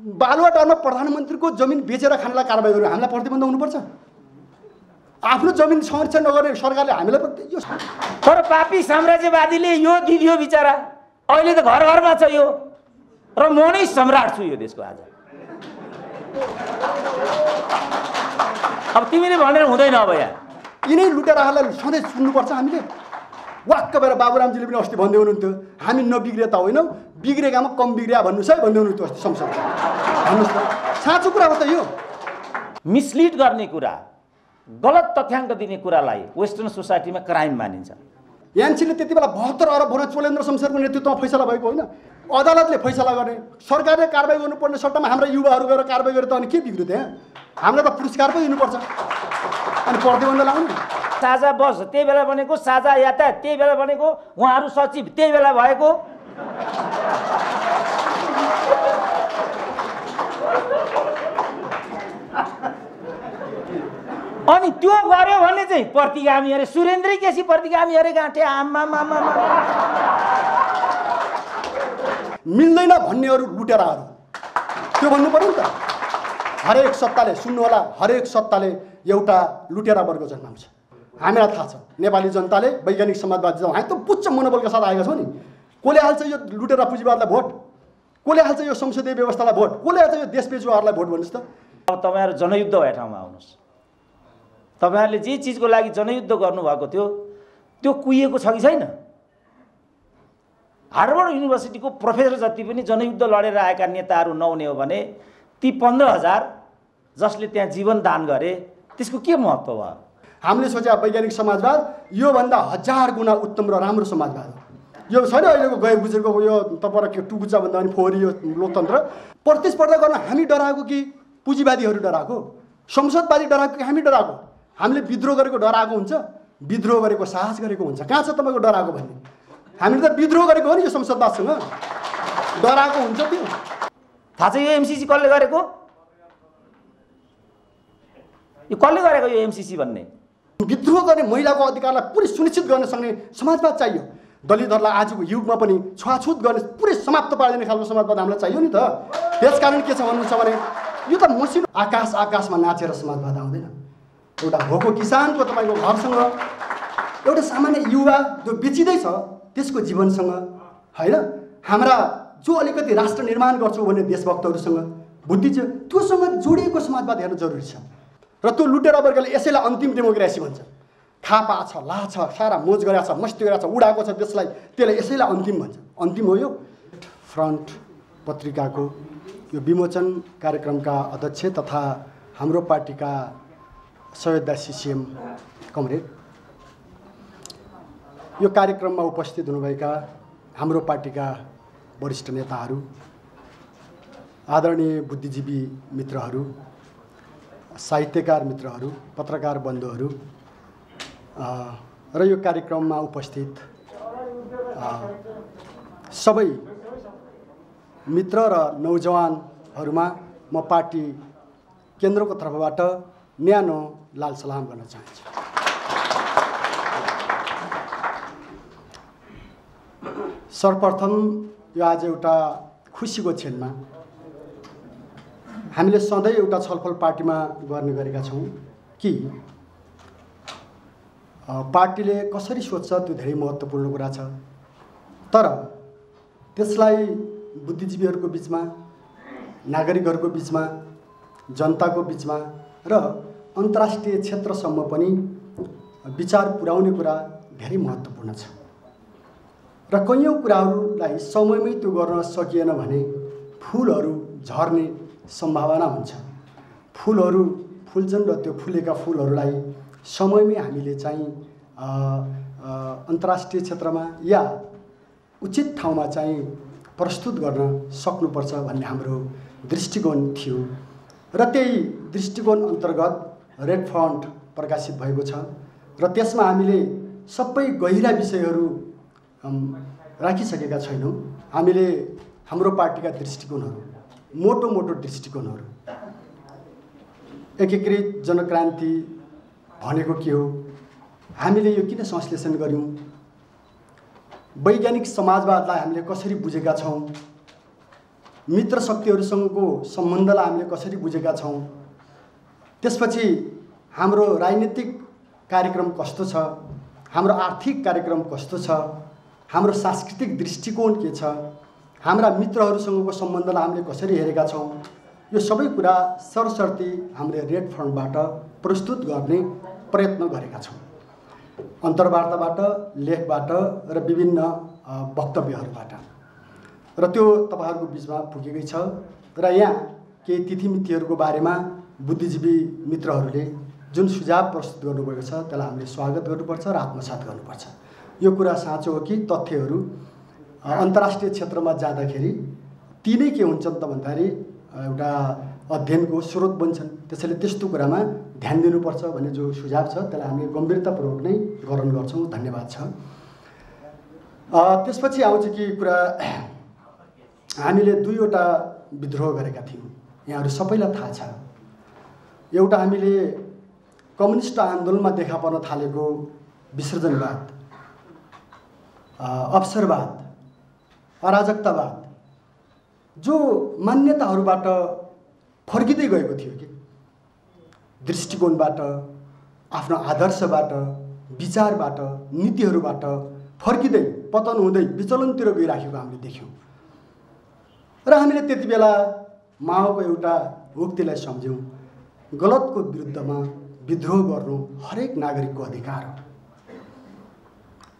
बालुवाटारमा प्रधानमन्त्रीको जमिन बेचेर खानलाई कारबाही गर्यो, हामीलाई प्रतिबन्ध हुनुपर्छ? आफ्नो जमिन संरक्षण नगर्ने सरकारले हामीलाई यो तर पापी साम्राज्यवादीले यो दिदियो बिचारा। अहिले त घर घरमा छ यो, र म नै सम्राट छु यो देशको आज। अब तिमीले भनेर हुँदैन। अब यहाँ यिनै लुटेराहरूलाई सधैँ सुन्नुपर्छ हामीले? वाक्क भएर बाबुरामजीले पनि अस्ति भन्दै हुनुहुन्थ्यो, हामी नबिग्रे त होइनौँ, बिग्रेकामा कम बिग्रिया भन्नुहोस् है भन्दै हुनुहुन्थ्यो अस्ति संसद। भन्नुहोस् त, साँचो कुरा हो त यो? मिसलिड गर्ने कुरा, गलत तथ्याङ्क दिने कुरालाई वेस्टर्न सोसाइटीमा क्राइम मानिन्छ। एनसीले त्यति बेला 72 अरब भर्न चोलेन्द्र शमशेरको नेतृत्वमा फैसला भएको होइन? अदालतले फैसला गर्ने, सरकारले कारबाही गर्नुपर्ने सट्टामा हाम्रा युवाहरू गएर कारबाही गरेर त अनि के बिग्रियो त्यहाँ? हामीलाई त पुरस्कार पो दिनुपर्छ, अनि प्रतिबन्ध लाउनु। साझा बस त्यही बेला बनेको, साझा यातायात त्यही बेला बनेको, उहाँहरू सचिव त्यही बेला भएको। अनि त्यो गर्यो भने चाहिँ प्रतिगामी अरे सुरेन्द्रै केसी प्रतिगामी अरे गाँठे आमा। मिल्दैन भन्नेहरू लुटेराहरू, त्यो भन्नु पर्यो नि त। हरेक सत्ताले सुन्नु होला, हरेक सत्ताले एउटा लुटेरा वर्ग जन्माउँछ। हामीलाई थाहा छ नेपाली जनताले वैज्ञानिक समाजवादी हामी त पुच्च मनोबलका साथ आएका छौँ नि। कसले हाल्छ यो लुटेरा पुँजीवादलाई भोट? कसले हाल्छ यो संसदीय व्यवस्थालाई भोट? कसले हाल्छ यो देश बेचुवाहरूलाई भोट? भन्नुहोस् त। अब तपाईँहरू जनयुद्ध भए ठाउँमा आउनुहोस्। तपाईँहरूले जे चिजको लागि जनयुद्ध गर्नुभएको थियो त्यो कुहिएको छ कि छैन? हार्वर्ड युनिभर्सिटीको प्रोफेसर जति पनि जनयुद्ध लडेर आएका नेताहरू नहुने हो भने ती 15,000 जसले त्यहाँ जीवन दान गरे त्यसको के महत्त्व भयो? हामीले सोचे वैज्ञानिक समाजवाद योभन्दा 1000 गुणा उत्तम र राम्रो समाजवाद हो। यो छैन अहिलेको गए गुजरको यो तपाईँ के टुकुचा भन्दा पनि फोहोरी यो लोकतन्त्र। प्रतिस्पर्धा गर्न हामी डराएको कि पुँजीवादीहरू डराएको? संसदवादी डराएको कि हामी डराएको? हामीले विद्रोह गरेको डराएको हुन्छ, विद्रोह गरेको साहस गरेको हुन्छ। कहाँ छ तपाईँको डराएको भन्ने? हामीले त विद्रोह गरेको हो नि यो संसदवादसँग, डराएको हुन्छ त्यो। थाहा छ यो एमसीसी कसले गरेको? यो कसले गरेको यो एमसीसी भन्ने? विद्रोह गर्ने महिलाको अधिकारलाई पुरै सुनिश्चित गर्न सक्ने समाजवाद चाहियो। दलितहरूलाई आजको युगमा पनि छुवाछुत गर्ने पुरै समाप्त पारिदिने खालको समाजवाद हामीलाई चाहियो नि त। त्यसकारण के छ भन्नुहुन्छ भने यो त मसिनो आकाशमा नाचेर समाजवाद आउँदैन। एउटा भोको किसानको तपाईँको घरसँग एउटा सामान्य युवा जो बेचिँदैछ त्यसको जीवनसँग होइन, हाम्रा जो अलिकति राष्ट्र निर्माण गर्छौँ भन्ने देशभक्तहरूसँग बुद्धिजीवी त्योसँग जोडिएको समाजवाद हेर्न जरुरी छ। र त्यो लुटेरा वर्गले यसैलाई अन्तिम डेमोक्रेसी भन्छ। खापा छ, ला छ, सारा मोज गरेको छ, मस्ती गरेको छ, उडाएको छ देशलाई, त्यसले यसैलाई अन्तिम भन्छ। अन्तिम हो यो। फ्रन्ट पत्रिकाको यो विमोचन कार्यक्रमका अध्यक्ष तथा हाम्रो पार्टीका सयोद्धा CCM कमरेड, यो कार्यक्रममा उपस्थित हुनुभएका हाम्रो पार्टीका वरिष्ठ नेताहरू, आदरणीय बुद्धिजीवी मित्रहरू, साहित्यकार मित्रहरू, पत्रकार बन्धुहरू र यो कार्यक्रममा उपस्थित सबै मित्र र नौजवानहरूमा म पार्टी केन्द्रको तर्फबाट न्यानो लाल सलाम गर्न चाहन्छु। सर्वप्रथम यो आज एउटा खुसीको क्षणमा हामीले सधैँ एउटा छलफल पार्टीमा गर्ने गरेका छौँ कि पार्टीले कसरी सोच्छ त्यो धेरै महत्त्वपूर्ण कुरा छ। तर त्यसलाई बुद्धिजीवीहरूको बिचमा, नागरिकहरूको बिचमा, जनताको बिचमा र अन्तर्राष्ट्रिय क्षेत्रसम्म पनि विचार पुर्याउने कुरा धेरै महत्त्वपूर्ण छ। र कैयौँ कुराहरूलाई समयमै त्यो गर्न सकिएन भने फुलहरू झर्ने सम्भावना हुन्छ। फुलहरू फुल्छन् र त्यो फुलेका फुलहरूलाई समयमै हामीले चाहिँ अन्तर्राष्ट्रिय क्षेत्रमा या उचित ठाउँमा चाहिँ प्रस्तुत गर्न सक्नुपर्छ भन्ने हाम्रो दृष्टिकोण थियो। र त्यही दृष्टिकोण अन्तर्गत रेड फ्रन्ट प्रकाशित भएको छ र त्यसमा हामीले सबै गहिरा विषयहरू राखिसकेका छैनौँ। हामीले हाम्रो पार्टीका दृष्टिकोणहरू, मोटो मोटो दृष्टिकोणहरू, एकीकृत जनक्रान्ति भनेको के हो, हामीले यो किन संश्लेषण गर्यौँ, वैज्ञानिक समाजवादलाई हामीले कसरी बुझेका छौँ, मित्र शक्तिहरूसँगको सम्बन्धलाई हामीले कसरी बुझेका छौँ, त्यसपछि हाम्रो राजनीतिक कार्यक्रम कस्तो छ, हाम्रो आर्थिक कार्यक्रम कस्तो छ, हाम्रो सांस्कृतिक दृष्टिकोण के छ, हाम्रा मित्रहरूसँगको सम्बन्धलाई हामीले कसरी हेरेका छौँ, यो सबै कुरा सरसर्ती हामीले रेड फ्रन्टबाट प्रस्तुत गर्ने प्रयत्न गरेका छौँ। अन्तर्वार्ताबाट, लेखबाट र विभिन्न वक्तव्यहरूबाट, र त्यो तपाईँहरूको बिचमा पुगेकै छ। र यहाँ केही तिथिमितिहरूको बारेमा बुद्धिजीवी मित्रहरूले जुन सुझाव प्रस्तुत गर्नुभएको छ त्यसलाई हामीले स्वागत गर्नुपर्छ र आत्मसात गर्नुपर्छ। यो कुरा साँचो हो कि तथ्यहरू अन्तर्राष्ट्रिय क्षेत्रमा जाँदाखेरि ती नै के हुन्छन् त भन्दाखेरि एउटा अध्ययनको स्रोत बन्छन्। त्यसैले त्यस्तो कुरामा ध्यान दिनुपर्छ भन्ने जो सुझाव छ त्यसलाई हामीले गम्भीरतापूर्वक नै ग्रहण गर्छौँ। धन्यवाद छ। त्यसपछि आउँछ कि कुरा हामीले दुईवटा विद्रोह गरेका थियौँ, यहाँहरू सबैलाई थाहा छ। एउटा हामीले कम्युनिस्ट आन्दोलनमा देखा पर्न थालेको विसर्जनवाद, अवसरवाद, अराजकतावाद जो मान्यताहरूबाट फर्किँदै गएको थियो कि दृष्टिकोणबाट, आफ्नो आदर्शबाट, विचारबाट, नीतिहरूबाट फर्किँदै पतन हुँदै विचलनतिर गइराखेको हामीले देख्यौँ। र हामीले त्यति बेला माओको एउटा उक्तिलाई सम्झ्यौँ, गलतको विरुद्धमा विद्रोह गर्नु हरेक नागरिकको अधिकार हो,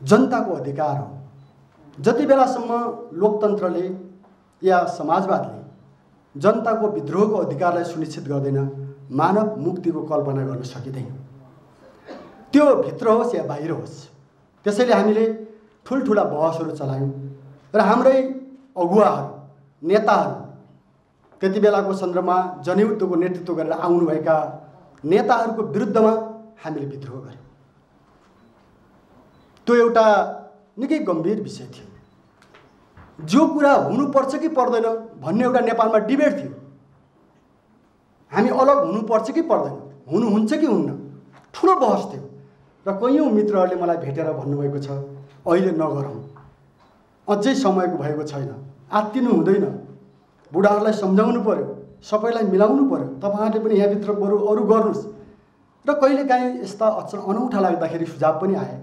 जनताको अधिकार हो। जति बेलासम्म लोकतन्त्रले या समाजवादले जनताको विद्रोहको अधिकारलाई सुनिश्चित गर्दैन, मानव मुक्तिको कल्पना गर्न सकिँदैन, त्यो भित्र होस् या बाहिर होस्। त्यसैले हामीले ठुल्ठुला बहसहरू चलायौँ र हाम्रै अगुवाहरू, नेताहरू, त्यति बेलाको सन्दर्भमा जनयुद्धको नेतृत्व गरेर आउनुभएका नेताहरूको विरुद्धमा हामीले विद्रोह गर्यौँ। त्यो एउटा निकै गम्भीर विषय थियो। जो कुरा हुनुपर्छ कि पर्दैन भन्ने एउटा नेपालमा डिबेट थियो। हामी अलग हुनुपर्छ कि पर्दैन, हुनुहुन्छ कि हुन्न, ठुलो बहस थियो। र कैयौँ मित्रहरूले मलाई भेटेर भन्नुभएको छ, अहिले नगरौँ, अझै समयको भएको छैन, आत्तिनु हुँदैन, बुढाहरूलाई सम्झाउनु पर्यो, सबैलाई मिलाउनु पर्यो, तपाईँहरूले पनि यहाँभित्र बरु अरू गर्नुहोस्। र कहिलेकाहीँ यस्ता अनौठा लाग्दाखेरि सुझाव पनि आए,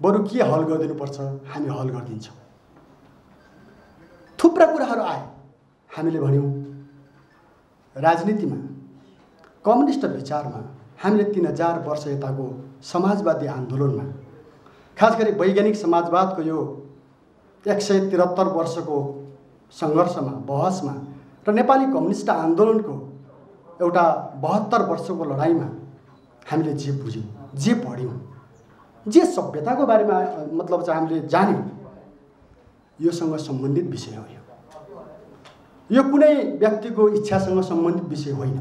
बरु के हल गरिदिनुपर्छ, हामी हल गरिदिन्छौँ। थुप्रा कुराहरू आए। हामीले भन्यौँ राजनीतिमा, कम्युनिस्ट विचारमा हामीले 3000 वर्ष यताको समाजवादी आन्दोलनमा, खास गरी वैज्ञानिक समाजवादको यो 173 वर्षको सङ्घर्षमा, बहसमा र नेपाली कम्युनिस्ट आन्दोलनको एउटा 72 वर्षको लडाइँमा हामीले जे बुझ्यौँ, जे पढ्यौँ, जे सभ्यताको बारेमा मतलब चाहिँ हामीले जान्यौँ, योसँग सम्बन्धित विषय हो। यो कुनै व्यक्तिको इच्छासँग सम्बन्धित विषय होइन,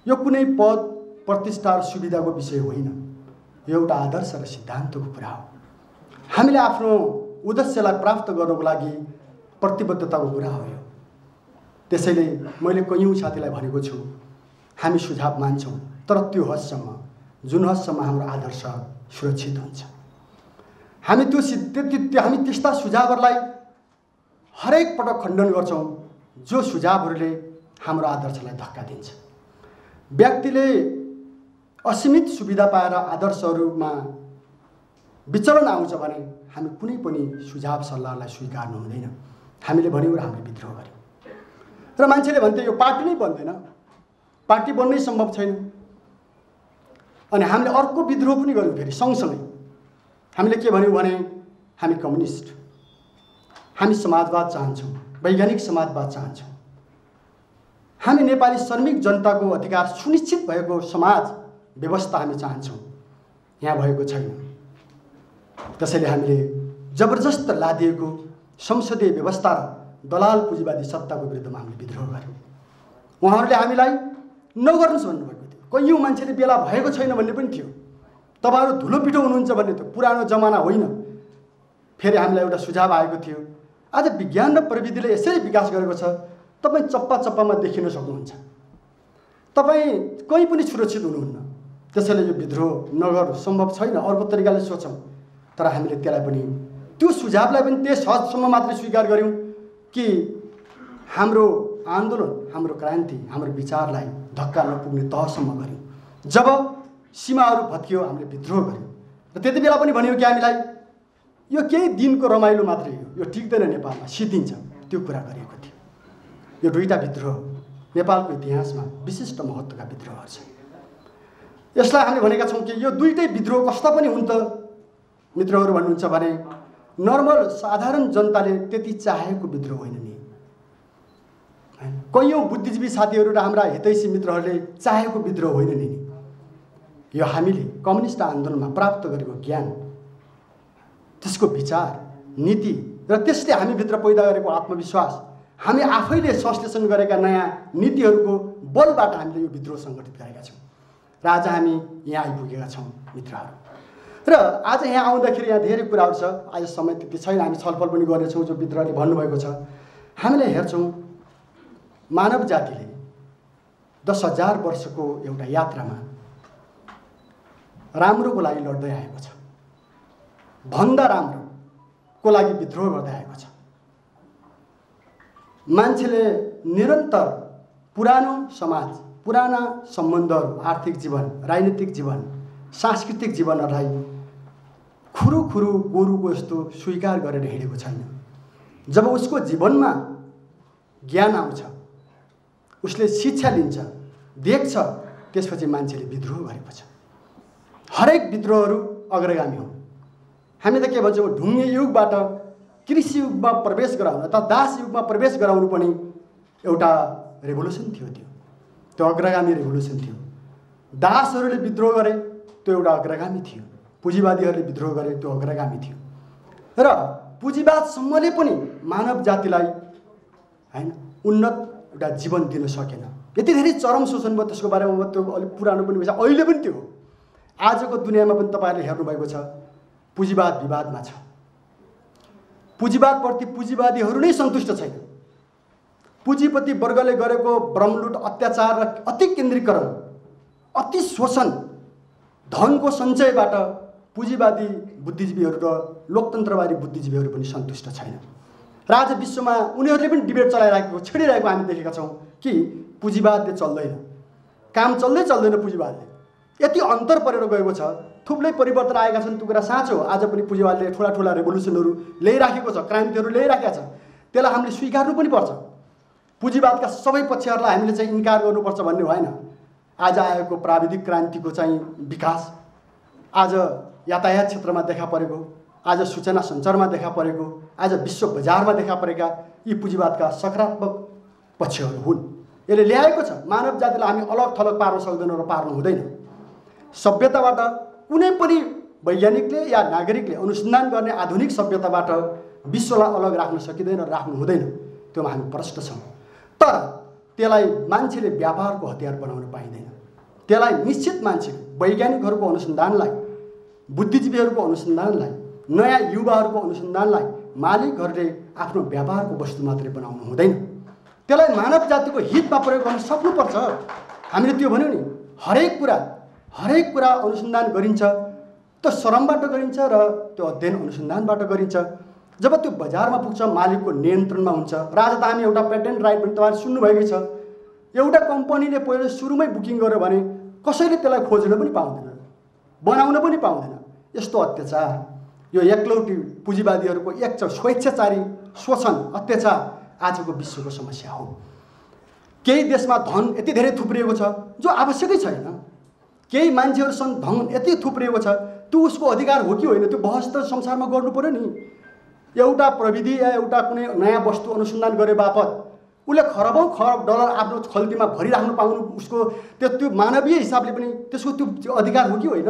यो कुनै पद प्रतिष्ठा र सुविधाको विषय होइन, यो एउटा आदर्श र सिद्धान्तको कुरा हो। हामीले आफ्नो उद्देश्यलाई प्राप्त गर्नको लागि प्रतिबद्धताको कुरा हो यो। त्यसैले मैले कैयौँ साथीलाई भनेको छु, हामी सुझाव मान्छौँ, तर त्यो हदसम्म जुन हदसम्म हाम्रो आदर्श सुरक्षित हुन्छ। हामी हामी त्यस्ता सुझावहरूलाई हरेक पटक खण्डन गर्छौँ जो सुझावहरूले हाम्रो आदर्शलाई धक्का दिन्छ। व्यक्तिले असीमित सुविधा पाएर आदर्शहरूमा विचलन आउँछ भने हामी कुनै पनि सुझाव सल्लाहलाई स्वीकार्नु हुँदैन। हामीले भन्यौँ र हामीले विद्रोह गर्यौँ। र मान्छेले भन्थे यो पार्टी नै बन्दैन, पार्टी बन्नै सम्भव छैन। अनि हामीले अर्को विद्रोह पनि गर्यौँ। फेरि सँगसँगै हामीले के भन्यौँ भने हामी कम्युनिस्ट, हामी समाजवाद चाहन्छौँ, वैज्ञानिक समाजवाद चाहन्छौँ, हामी नेपाली श्रमिक जनताको अधिकार सुनिश्चित भएको समाज व्यवस्था हामी चाहन्छौँ, यहाँ भएको छैन। त्यसैले हामीले जबरजस्त लादिएको संसदीय व्यवस्था र दलाल पुँजीवादी सत्ताको विरुद्धमा हामीले विद्रोह गर्यौँ। उहाँहरूले हामीलाई नगर्नुहोस् भन्नुभएको थियो। कैयौँ मान्छेले बेला भएको छैन भन्ने पनि थियो, तपाईँहरू धुलो पिठो हुनुहुन्छ भन्ने थियो, पुरानो जमाना होइन। फेरि हामीलाई एउटा सुझाव आएको थियो, आज विज्ञान र प्रविधिले यसरी विकास गरेको छ, तपाईँ चप्पा चप्पामा देखिन सक्नुहुन्छ, तपाईँ कहीँ पनि सुरक्षित हुनुहुन्न। त्यसैले यो विद्रोह नगर्नु सम्भव छैन, अर्को तरिकाले सोचौँ। तर हामीले त्यसलाई पनि, त्यो सुझावलाई पनि त्यस हदसम्म मात्रै स्वीकार गऱ्यौँ कि हाम्रो आन्दोलन, हाम्रो क्रान्ति, हाम्रो विचारलाई धक्का नपुग्ने तहसम्म गऱ्यौँ। जब सीमाहरू भत्कियो हामीले विद्रोह गऱ्यौँ र त्यति बेला पनि भन्यो कि हामीलाई यो केही दिनको रमाइलो मात्रै हो, यो टिक्दैन, नेपालमा सिद्धिन्छ, त्यो कुरा गरिएको थियो। यो दुईटा विद्रोह नेपालको इतिहासमा विशिष्ट महत्त्वका विद्रोहहरू छन्। यसलाई हामीले भनेका छौँ कि यो दुईटै विद्रोह कस्ता पनि हुन् त मित्रहरू भन्नुहुन्छ भने नर्मल साधारण जनताले त्यति चाहेको विद्रोह होइन नि। कैयौँ बुद्धिजीवी साथीहरू र हाम्रा हितैषी मित्रहरूले चाहेको विद्रोह होइन नि। यो हामीले कम्युनिस्ट आन्दोलनमा प्राप्त गरेको ज्ञान, त्यसको विचार, नीति र त्यसले हामीभित्र पैदा गरेको आत्मविश्वास, हामी आफैले संश्लेषण गरेका नयाँ नीतिहरूको बलबाट हामीले यो विद्रोह सङ्गठित गरेका छौँ र आज हामी यहाँ आइपुगेका छौँ मित्रहरू। र आज यहाँ आउँदाखेरि यहाँ धेरै कुराहरू छ, आज समय त्यति छैन, हामी छलफल पनि गर्नेछौँ। जो मित्रहरूले भन्नुभएको छ, हामीले हेर्छौँ मानव जातिले 10,000 वर्षको एउटा यात्रामा राम्रोको लागि लड्दै आएको छ, भन्दा राम्रोको लागि विद्रोह गर्दै आएको छ। मान्छेले निरन्तर पुरानो समाज, पुराना सम्बन्धहरू, आर्थिक जीवन, राजनीतिक जीवन, सांस्कृतिक जीवनहरूलाई खुरु गोरुको जस्तो स्वीकार गरेर हिँडेको छैन। जब उसको जीवनमा ज्ञान आउँछ, उसले शिक्षा लिन्छ, देख्छ, त्यसपछि मान्छेले विद्रोह गरेको छ। हरेक विद्रोहहरू अग्रगामी हुन्। हामी त के भन्छौँ, ढुङ्गे युगबाट कृषि युगमा प्रवेश गराउनु अथवा दास युगमा प्रवेश गराउनु पनि एउटा रेभोल्युसन थियो। त्यो अग्रगामी रेभोल्युसन थियो। दासहरूले विद्रोह गरे, त्यो एउटा अग्रगामी थियो। पुँजीवादीहरूले विद्रोह गरे, त्यो अग्रगामी थियो। र पुँजीवादसम्मले पनि मानव जातिलाई हैन उन्नत एउटा जीवन दिन सकेन। यति धेरै चरम शोषण भयो, त्यसको बारेमा त्यो अलिक पुरानो पनि भएछ, अहिले पनि त्यो हो। आजको दुनियाँमा पनि तपाईँहरूले हेर्नुभएको छ, पुँजीवाद विवादमा छ। पुँजीवादप्रति पुँजीवादीहरू नै सन्तुष्ट छैन। पुँजीपति वर्गले गरेको ब्रह्मलुट, अत्याचार र अति केन्द्रीकरण, अति शोषण, धनको सञ्चयबाट पुँजीवादी बुद्धिजीवीहरू र लोकतन्त्रवादी बुद्धिजीवीहरू पनि सन्तुष्ट छैन। र आज विश्वमा उनीहरूले पनि डिबेट चलाइरहेको, छेडिरहेको हामी देखेका छौँ कि पुँजीवादले चल्दैन, काम चल्दैन पुँजीवादले। यति अन्तर परेर गएको छ, थुप्रै परिवर्तन आएका छन्, त्यो कुरा साँचो। आज पनि पुँजीवादले ठुला रेभोल्युसनहरू ल्याइराखेको छ, क्रान्तिहरू ल्याइराखेका छ, त्यसलाई हामीले स्वीकार्नु पनि पर्छ। पुँजीवादका सबै पक्षहरूलाई हामीले चाहिँ इन्कार गर्नुपर्छ भन्ने भएन। आज आएको प्राविधिक क्रान्तिको चाहिँ विकास, आज यातायात क्षेत्रमा देखा परेको, आज सूचना सञ्चारमा देखा परेको, आज विश्व बजारमा देखा परेका यी पुँजीवादका सकारात्मक पक्षहरू हुन्। यसले ल्याएको छ। मानव जातिलाई हामी अलग थलग पार्न सक्दैनौँ र पार्नु हुँदैन। सभ्यताबाट कुनै पनि वैज्ञानिकले या नागरिकले अनुसन्धान गर्ने आधुनिक सभ्यताबाट विश्वलाई अलग राख्न सकिँदैन, राख्नु हुँदैन। त्योमा हामी प्रष्ट छौँ। तर त्यसलाई मान्छेले व्यापारको हतियार बनाउन पाइँदैन। त्यसलाई निश्चित मान्छे, वैज्ञानिकहरूको अनुसन्धानलाई, बुद्धिजीवीहरूको अनुसन्धानलाई, नयाँ युवाहरूको अनुसन्धानलाई मालिकहरूले आफ्नो व्यापारको वस्तु मात्रै बनाउनु हुँदैन। त्यसलाई मानव जातिको हितमा प्रयोग गर्न सक्नुपर्छ। हामीले त्यो भन्यौँ नि, हरेक कुरा अनुसन्धान गरिन्छ, त्यो श्रमबाट गरिन्छ र त्यो अध्ययन अनुसन्धानबाट गरिन्छ। जब त्यो बजारमा पुग्छ, मालिकको नियन्त्रणमा हुन्छ। र आज त हामी एउटा पेटेन्ट राइट पनि तपाईँले सुन्नुभएकै छ। एउटा कम्पनीले पहिलो सुरुमै बुकिङ गर्यो भने कसैले त्यसलाई खोज्न पनि पाउँदैन, बनाउन पनि पाउँदैन। यस्तो अत्याचार, यो एकलौटी पुँजीवादीहरूको एक स्वेच्छाचारी शोषण, अत्याचार आजको विश्वको समस्या हो। केही देशमा धन यति धेरै थुप्रिएको छ जो आवश्यकै छैन। केही मान्छेहरूसँग धन यति थुप्रिएको छ, त्यो उसको अधिकार हो कि होइन, त्यो बहस त संसारमा गर्नु पर्यो नि। एउटा प्रविधि या एउटा कुनै नयाँ वस्तु अनुसन्धान गरे बापत उसले खरबौँ खरब डलर आफ्नो खल्तीमा भरिराख्नु पाउनु, उसको त्यो मानवीय हिसाबले पनि त्यसको त्यो अधिकार हो कि होइन?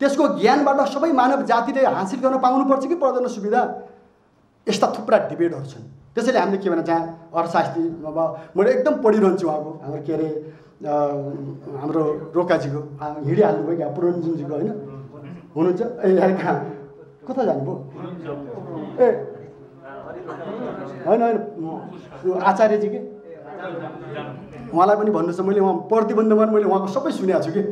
त्यसको ज्ञानबाट सबै मानव जातिले हासिल गर्न पाउनुपर्छ कि पर्दैन सुविधा? यस्ता थुप्रा डिबेटहरू छन्। त्यसैले हामीले के भन्छ, जहाँ अर्थशास्त्री, अब मैले एकदम पढिरहन्छु उहाँको, हाम्रो के अरे हाम्रो रोकाजीको हिँडिहाल्नुभयो क्या, पुरन्जुनजीको होइन हुनुहुन्छ। ए यहाँ कहाँ कता जानुभयो? ए होइन आचार्यजी के, उहाँलाई पनि भन्नु छ। मैले उहाँ प्रतिबन्धमा मैले उहाँको सबै सुनेको छु कि,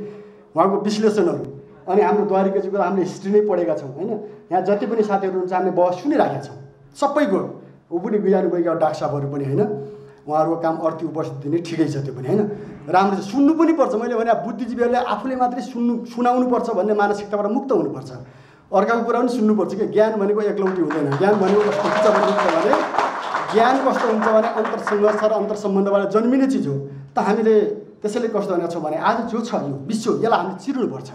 उहाँको विश्लेषणहरू। अनि हाम्रो द्वारिकाजीको हामीले हिस्ट्री नै पढेका छौँ होइन। यहाँ जति पनि साथीहरू हुन्छ हामीले बहस सुनिराखेका छौँ सबैको। ऊ पनि बिजानु गएका डाक्टर साहबहरू पनि होइन। उहाँहरूको काम अर्थी उपस्थिति दिने ठिकै छ, त्यो पनि होइन राम्रो छ। सुन्नु पनि पर्छ। मैले भने बुद्धिजीवीहरूले आफूले मात्रै सुनाउनुपर्छ भन्ने मानसिकताबाट मुक्त हुनुपर्छ। अर्काको कुरा पनि सुन्नुपर्छ कि ज्ञान भनेको एकलौटी हुँदैन। ज्ञान भनेको कस्तो हुन्छ भने ज्ञान कस्तो हुन्छ भने अन्तरसङ्घर्ष र अन्तरसम्बन्धबाट जन्मिने चिज हो। त हामीले त्यसैले कस्तो भनेको छौँ भने आज जो छ यो विश्व, यसलाई हामीले चिर्नुपर्छ।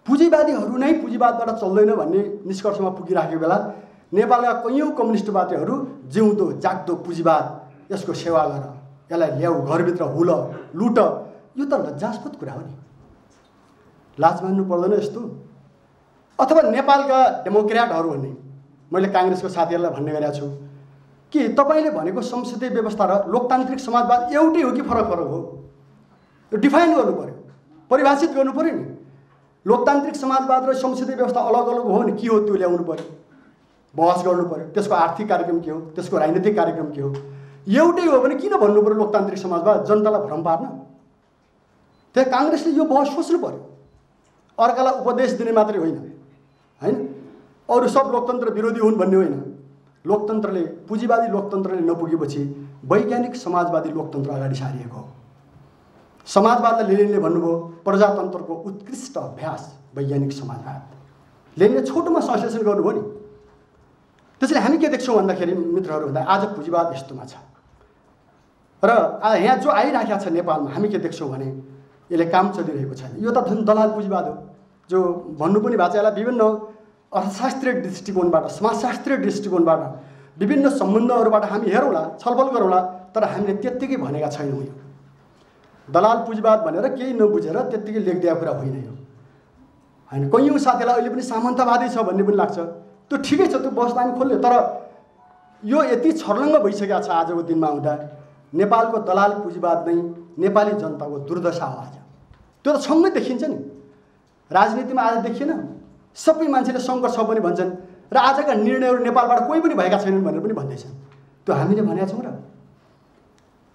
पुँजीवादीहरू नै पुँजीवादबाट चल्दैन भन्ने निष्कर्षमा पुगिराखेको बेला नेपालका कैयौँ कम्युनिस्टवादीहरू जिउँदो जाग्दो पुँजीवाद, यसको सेवा गर, यसलाई ल्याऊ, घरभित्र हुल लुट, यो त लज्जास्पद कुरा हो नि। लाज मान्नु पर्दैन यस्तो। अथवा नेपालका डेमोक्रेटहरू भन्ने, मैले काङ्ग्रेसको साथीहरूलाई भन्ने गरेको छु कि तपाईँले भनेको संसदीय व्यवस्था र लोकतान्त्रिक समाजवाद एउटै हो कि फरक फरक हो? यो डिफाइन गर्नु पऱ्यो, परिभाषित गर्नु पऱ्यो नि। लोकतान्त्रिक समाजवाद र संसदीय व्यवस्था अलग अलग हो भने के हो त्यो ल्याउनु पऱ्यो, बहस गर्नु पऱ्यो। त्यसको आर्थिक कार्यक्रम के हो, त्यसको राजनीतिक कार्यक्रम के हो? एउटै हो भने किन भन्नु पऱ्यो लोकतान्त्रिक समाजवाद? जनतालाई भ्रम पार्न। त्यहाँ काङ्ग्रेसले यो बहस सोच्नु पऱ्यो। अर्कालाई उपदेश दिने मात्रै होइन, होइन अरू सब लोकतन्त्र विरोधी हुन् भन्ने होइन। लोकतन्त्रले, पुँजीवादी लोकतन्त्रले नपुगेपछि वैज्ञानिक समाजवादी लोकतन्त्र अगाडि सारिएको हो। समाजवादलाई लेनिनले भन्नुभयो प्रजातन्त्रको उत्कृष्ट अभ्यास वैज्ञानिक समाजवाद। लेनिनले छोटोमा संश्लेषण गर्नुभयो नि। त्यसैले हामी के देख्छौँ भन्दाखेरि मित्रहरू भन्दा आज पुँजीवाद यस्तोमा छ र यहाँ जो आइराखेको छ नेपालमा हामी के देख्छौँ भने यसले काम चलिरहेको छैन। यो त झन् दलाल पुँजीवाद हो, जो भन्नु पनि भएको छ। यसलाई विभिन्न अर्थशास्त्रीय दृष्टिकोणबाट, समाजशास्त्रीय दृष्टिकोणबाट, विभिन्न सम्बन्धहरूबाट हामी हेरौँला, छलफल गरौँला, तर हामीले त्यत्तिकै भनेका छैनौँ। यो दलाल पुँजीवाद भनेर केही नबुझेर त्यत्तिकै लेखिदिएको कुरा होइन यो, होइन। कैयौँ साथीलाई अहिले पनि सामन्तवादी छ भन्ने पनि लाग्छ, त्यो ठिकै छ, त्यो बस्दा हामी खोल्यो। तर यो यति छर्लङ्ग भइसकेको छ आजको दिनमा आउँदा। नेपालको दलाल पुँजीवाद नै नेपाली जनताको दुर्दशा हो आज। त्यो त सँगै देखिन्छ नि। राजनीतिमा आज देखिएन, सबै मान्छेले सङ्कट छ पनि भन्छन् र आजका निर्णयहरू नेपालबाट कोही पनि भएका छैनन् भनेर पनि भन्दैछन्। त्यो हामीले भनेका छौँ र,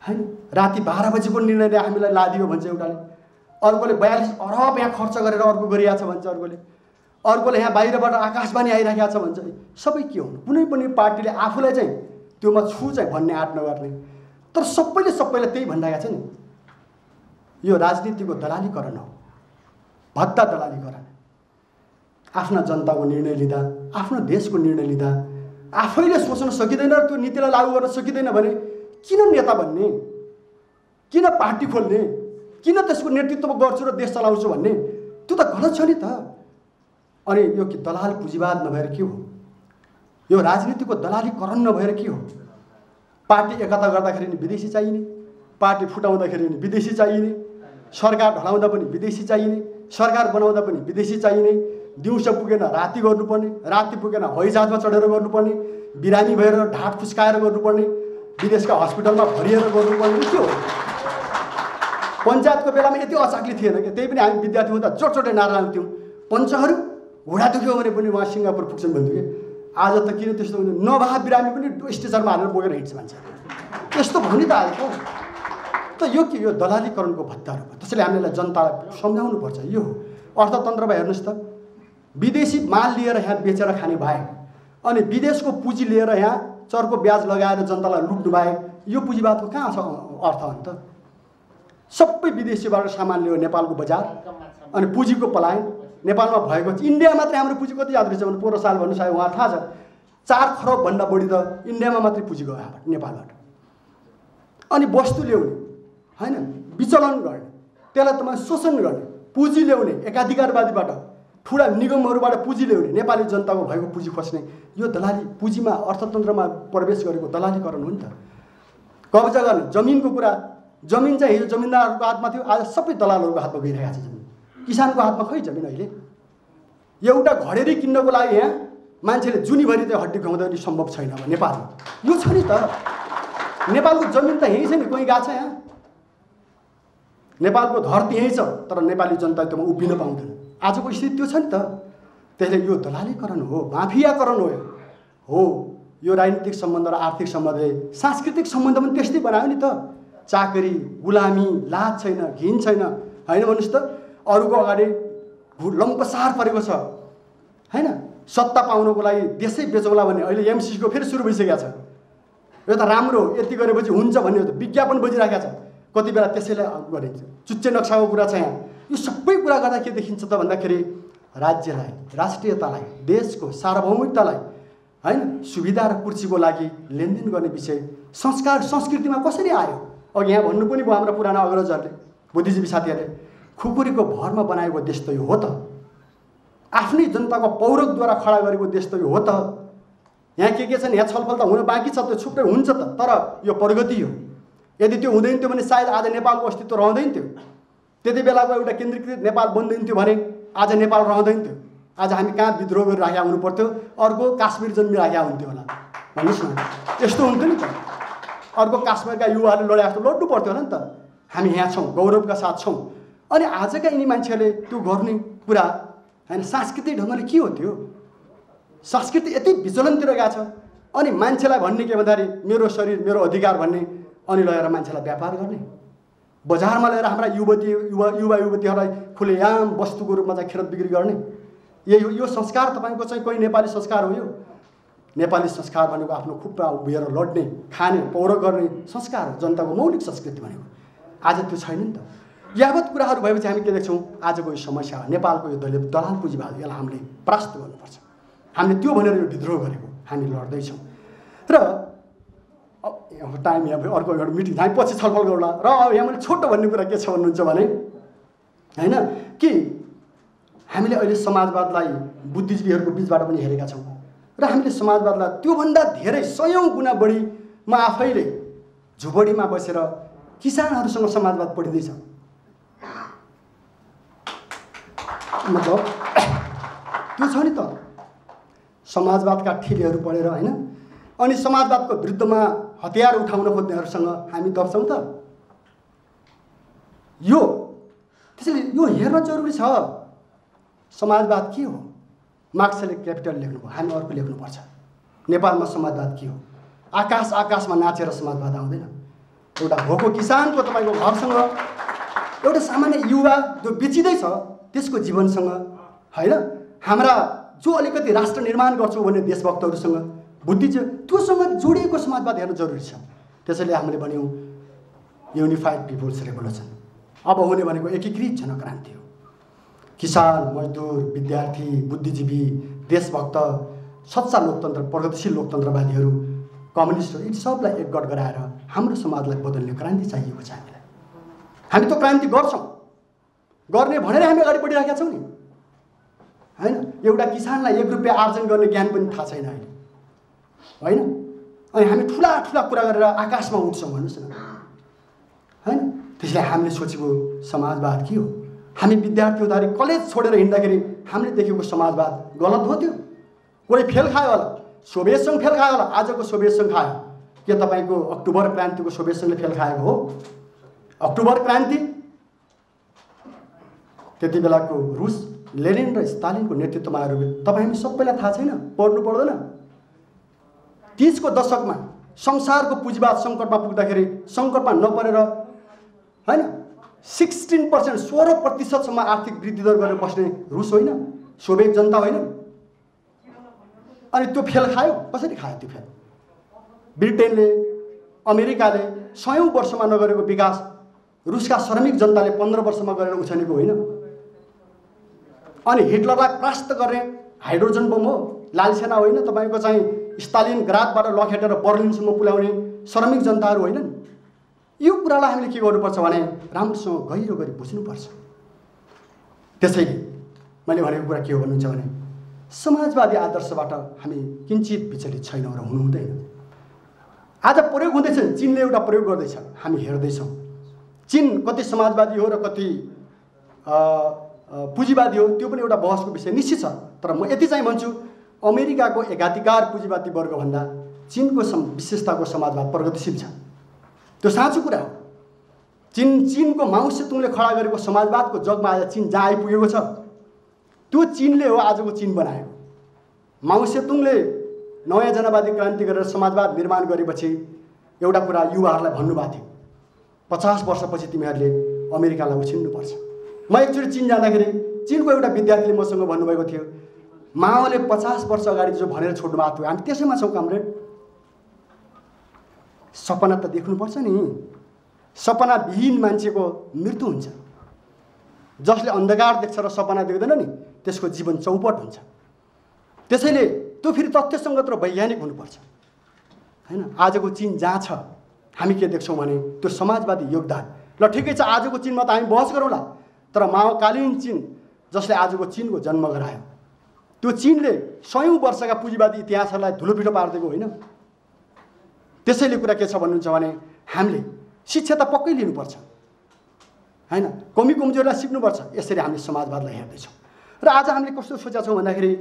होइन। राति 12 बजीको निर्णयले हामीलाई लादियो भन्छ एउटाले, अर्कोले 42 अरब यहाँ खर्च गरेर अर्को गरिरहेको छ भन्छ अर्कोले यहाँ बाहिरबाट आकाशवाणी आइराखेको छ भन्छ। सबै के हुन्? कुनै पनि पार्टीले आफूलाई चाहिँ त्योमा छु चाहिँ भन्ने आँट नगर्ने, तर सबैले सबैलाई त्यही भनिरहेको छ नि। यो राजनीतिको दलालीकरण हो, भद्दा दलालीकरण। आफ्ना जनताको निर्णय लिँदा, आफ्नो देशको निर्णय लिँदा आफैले सोच्न सकिँदैन र त्यो नीतिलाई लागू गर्न सकिँदैन भने किन नेता बन्ने, किन पार्टी खोल्ने, किन त्यसको नेतृत्व गर्छु र देश चलाउँछु भन्ने? त्यो त गलत छ नि त। अनि यो कि दलाल पुँजीवाद नभएर के हो? यो राजनीतिको दलालीकरण नभएर के हो? पार्टी एकता गर्दाखेरि नि विदेशी चाहिने, पार्टी फुटाउँदाखेरि नि विदेशी चाहिने, सरकार ढलाउँदा पनि विदेशी चाहिने, सरकार बनाउँदा पनि विदेशी चाहिने, दिउँसो पुगेन राति गर्नुपर्ने, राति पुगेन हवाईजहाजमा चढेर गर्नुपर्ने, बिरामी भएर ढाड फुस्काएर गर्नुपर्ने, विदेशका हस्पिटलमा भरिएर गर्नुपर्ने। के हो? पञ्चायतको बेलामा यति अचाक्ली थिएन कि, त्यही पनि हामी विद्यार्थी हुँदा चोटचोटै नारा लाउँथ्यौँ, पञ्चहरू घुँडा दुख्यो भने पनि उहाँ सिङ्गापुर पुग्छन् भन्थ्यो कि। आज त किन त्यस्तो हुँदैन? नभए बिरामी पनि स्टेजरमा हालेर बोकेर हिँड्छ मान्छे। यस्तो भन्ने त आएको त यो के? यो दलालीकरणको भत्ताहरू हो। त्यसैले हामीलाई जनतालाई सम्झाउनुपर्छ। यो अर्थतन्त्रमा हेर्नुहोस् त, विदेशी माल लिएर यहाँ बेचेर खाने बाहेक अनि विदेशको पुँजी लिएर यहाँ चर्को ब्याज लगाएर जनतालाई लुट्नु बाहेक यो पुँजीवादको कहाँ छ अर्थ? अन्त सबै विदेशीबाट सामान ल्यायो नेपालको बजार, अनि पुँजीको पलायन नेपालमा भएको। इन्डिया मात्रै हाम्रो पुँजी कति याद रहेछ भने पोहोर साल भन्नु सायद उहाँ थाहा छ, 4 खरबभन्दा बढी त इन्डियामा मात्रै पुँजी गयो यहाँबाट, नेपालबाट। अनि वस्तु ल्याउने, होइन, विचलन गर्ने, त्यसलाई तपाईँ शोषण गर्ने, पुँजी ल्याउने, एकाधिकारवादीबाट ठुला निगमहरूबाट पुँजी ल्याउने, नेपाली जनताको भएको पुँजी खोज्ने, यो दलाली पुँजीमा अर्थतन्त्रमा प्रवेश गरेको दलालीकरण हो नि त। कब्जा गर्ने, जमिनको कुरा, जमिन चाहिँ हिजो जमिनदारहरूको हातमा थियो, आज सबै दलालहरूको हातमा गइरहेको छ जमिन। किसानको हातमा खै जमिन अहिले? एउटा घडेरी किन्नको लागि यहाँ मान्छेले जुनीभरि त्यो हड्डी खुवाउँदा पनि सम्भव छैन अब नेपालमा। यो छ नि त, नेपालको जमिन त यहीँ छ नि, कोही गएको छ यहाँ? नेपालको धरती यहीँ छ, तर नेपाली जनता त्योमा उभिन पाउँदैन। आजको स्थिति त्यो छ नि त। त्यसले यो दलालीकरण हो, माफियाकरण हो। यो राजनीतिक सम्बन्ध र आर्थिक सम्बन्धले सांस्कृतिक सम्बन्ध पनि त्यस्तै बनायो नि त। चाकरी, गुलामी, लाज छैन, घिन छैन, होइन भन्नुहोस् त। अरूको अगाडि लम्पसार परेको छ, होइन। सत्ता पाउनको लागि देशै बेचौँला भन्ने अहिले एमसीसीको फेरि सुरु भइसकेको छ। यो त राम्रो यति गरेपछि हुन्छ भन्ने हो त विज्ञापन बजिराखेको छ, कति बेला त्यसैले गरिन्छ। चुच्चे नक्साको कुरा छ यहाँ। यो सबै कुरा गर्दा के देखिन्छ त भन्दाखेरि राज्यलाई, राष्ट्रियतालाई, देशको सार्वभौमिकतालाई हैन सुविधा र कुर्सीको लागि लेनदेन गर्ने विषय संस्कार संस्कृतिमा कसरी आयो? अघि यहाँ भन्नु पनि भयो हाम्रा पुराना अग्रजहरूले, बुद्धिजीवी साथीहरूले, खुकुरीको भरमा बनाएको देश त यो हो त, आफ्नै जनताको पौरखद्वारा खडा गरेको देश त यो हो त। यहाँ के छन्, यहाँ छलफल त हुन बाँकी छ, त्यो छुट्टै हुन्छ त, तर यो प्रगति हो। यदि त्यो हुँदैन थियो भने सायद आज नेपालको अस्तित्व रहँदैन थियो। त्यति बेलाको एउटा केन्द्रीकृत नेपाल बन्दैन थियो भने आज नेपाल रहँदैन थियो। आज हामी कहाँ विद्रोह गरिराखेका हुनु पर्थ्यो, अर्को काश्मीर जन्मिराखेका हुन्थ्यो होला, भन्नुहोस् न। यस्तो हुन्थ्यो नि त, अर्को काश्मीरका युवाहरूले लडे जस्तो लड्नु पर्थ्यो होला नि त। हामी यहाँ छौँ, गौरवका साथ छौँ। अनि आजका यिनी मान्छेहरूले त्यो गर्ने कुरा हैन सांस्कृतिक ढङ्गले के हो त्यो? संस्कृति यति विचलनतिर गएको छ। अनि मान्छेलाई भन्ने के भन्दाखेरि मेरो शरीर मेरो अधिकार भन्ने, अनि लगेर मान्छेलाई व्यापार गर्ने, बजारमा लिएर हाम्रा युवतीहरूलाई खुलेआम वस्तुको रूपमा चाहिँ खिरत बिक्री गर्ने। यो संस्कार तपाईँको चाहिँ कोही नेपाली संस्कार हो? यो नेपाली संस्कार भनेको आफ्नो खुट्टा उभिएर लड्ने, खाने, पौरख गर्ने संस्कार हो, जनताको मौलिक संस्कृति भनेको। आज त्यो छैन नि त। यावत कुराहरू भएपछि हामी के देख्छौँ? आजको यो समस्या नेपालको यो दलाल पुँजीवाद, यसलाई हामीले परास्त गर्नुपर्छ। हामीले त्यो भनेर यो विद्रोह गरेको, हामी लड्दैछौँ। र टाइम यहाँ अर्को एउटा मिटिङ हामी पछि छलफल गरौँला। र यहाँ मैले छोटो भन्ने कुरा के छ भन्नुहुन्छ भने होइन कि हामीले अहिले समाजवादलाई बुद्धिजीवीहरूको बिचबाट पनि हेरेका छौँ, र हामीले समाजवादलाई त्योभन्दा धेरै 100औं गुणा बढी म आफैले झुपडीमा बसेर किसानहरूसँग समाजवाद पढिँदैछ। मतलब त्यो छ नि त, समाजवादका ठिलेहरू पढेर होइन, अनि समाजवादको विरुद्धमा हतियार उठाउन खोज्नेहरूसँग हामी दब्छौँ त। यो त्यसैले यो हेर्न जरुरी छ। समाजवाद के हो? मार्क्सले क्यापिटल लेख्नुभयो, हामी अर्को लेख्नुपर्छ। नेपालमा समाजवाद के हो? आकाशमा नाचेर समाजवाद आउँदैन। एउटा भोको किसानको तपाईँको घरसँग एउटा सामान्य युवा जो बेचिँदैछ त्यसको जीवनसँग होइन, हाम्रा जो अलिकति राष्ट्र निर्माण गर्छौँ भन्ने देशभक्तहरूसँग, बुद्धिजीवी, त्योसँग जोडिएको समाजवाद हेर्न जरुरी छ। त्यसैले हामीले भन्यौँ युनिफाइड पिपुल्स रेभोल्युसन। अब हुने भनेको एकीकृत जनक्रान्ति हो। किसान, मजदुर, विद्यार्थी, बुद्धिजीवी, देशभक्त, सच्चा लोकतन्त्र, प्रगतिशील लोकतन्त्रवादीहरू, कम्युनिस्टहरू, यी सबलाई एकगठ गराएर हाम्रो समाजलाई बदल्ने क्रान्ति चाहिएको छ हामीलाई। हामी त्यो क्रान्ति गर्छौँ, गर्ने भनेर हामी अगाडि बढिरहेका छौँ नि होइन। एउटा किसानलाई 1 रुपियाँ आर्जन गर्ने ज्ञान पनि थाहा छैन अहिले होइन। अनि हामी ठुला ठुला कुरा गरेर आकाशमा उठ्छौँ भन्नुहोस् न होइन। त्यसलाई हामीले सोचेको समाजवाद के हो? हामी विद्यार्थी हुँदाखेरि कलेज छोडेर हिँड्दाखेरि हामीले देखेको समाजवाद गलत हो। त्यो कोही फेल खायो होला, सोभियत सङ्घ फेल खायो होला, आजको सोभियत सङ्घ खायो। के तपाईँको अक्टोबर क्रान्तिको सोभियत सङ्घले फेल खाएको हो? अक्टोबर क्रान्ति त्यति बेलाको रुस, लेनिन र स्टालिनको नेतृत्वमा आएर तपाईँ हामी सबैलाई थाहा छैन, पढ्नु पर्दैन। 30 को दशकमा संसारको पुँजीवाद सङ्कटमा पुग्दाखेरि सङ्कटमा नपरेर होइन 16%, 16% आर्थिक वृद्धि दर गरेर बस्ने रुस होइन, सोभियत जनता होइन। अनि त्यो फेल खायो। कसरी खायो त्यो फेल? ब्रिटेनले, अमेरिकाले 100औं वर्षमा नगरेको विकास रुसका श्रमिक जनताले 15 वर्षमा गरेर उछालेको होइन। अनि हिटलरलाई परास्त गर्ने हाइड्रोजन बम हो, लालसेना होइन, तपाईँको चाहिँ स्टालिनग्राडबाट लखेटेर बर्लिनसम्म पुर्याउने श्रमिक जनताहरू होइनन्। यो कुरालाई हामीले के गर्नुपर्छ भने राम्रोसँग गहिरो गरी बुझ्नुपर्छ। त्यसैले मैले भनेको कुरा के हो भन्नुहुन्छ भने समाजवादी आदर्शबाट हामी किञ्चित विचलित छैनौँ र हुनु हुँदैन। आज प्रयोग हुँदैछ, चीनले एउटा प्रयोग गर्दैछ, हामी हेर्दैछौँ। चीन कति समाजवादी हो र कति पुँजीवादी हो त्यो पनि एउटा बहसको विषय निश्चित छ। तर म यति चाहिँ भन्छु, अमेरिकाको एकाधिकार पुँजीवादी वर्गभन्दा चीनको विशेषताको समाजवाद प्रगतिशील छ। त्यो साँचो कुरा हो। चीनको माओ सेतुङले खडा गरेको समाजवादको जगमा आज चीन जहाँ आइपुगेको छ त्यो चीनले हो आजको चीन बनाएको। माओ सेतुङले नयाँ जनवादी क्रान्ति गरेर समाजवाद निर्माण गरेपछि एउटा कुरा युवाहरूलाई भन्नुभएको थियो, 50 वर्षपछि तिमीहरूले अमेरिकालाई उछिन्नुपर्छ। म एकचोटि चीन जाँदाखेरि चीनको एउटा विद्यार्थीले मसँग भन्नुभएको थियो, माओले 50 वर्ष अगाडि जो भनेर छोड्नु भएको थियो हामी त्यसैमा छौँ कामरेड। सपना त देख्नुपर्छ नि। सपनाविहीन मान्छेको मृत्यु हुन्छ। जसले अन्धकार देख्छ र सपना देख्दैन नि त्यसको जीवन चौपट हुन्छ। त्यसैले त्यो फेरि तथ्यसङ्गत र वैज्ञानिक हुनुपर्छ हैन। आजको चीन जहाँ छ हामी के देख्छौँ भने त्यो समाजवादी योगदान। ल ठिकै छ, आजको चीनमा त हामी बहस गरौँला, तर माओकालीन चीन जसले आजको चीनको जन्म गरायो, त्यो चीनले 100औं वर्षका पुँजीवादी इतिहासहरूलाई धुलोपिलो पारिदिएको होइन। त्यसैले कुरा के छ भन्नुहुन्छ भने हामीले शिक्षा त पक्कै लिनुपर्छ हैन, कमी कमजोरीलाई सिक्नुपर्छ। यसरी हामीले समाजवादलाई हेर्दैछौँ र आज हामीले कस्तो सोचेका छौँ भन्दाखेरि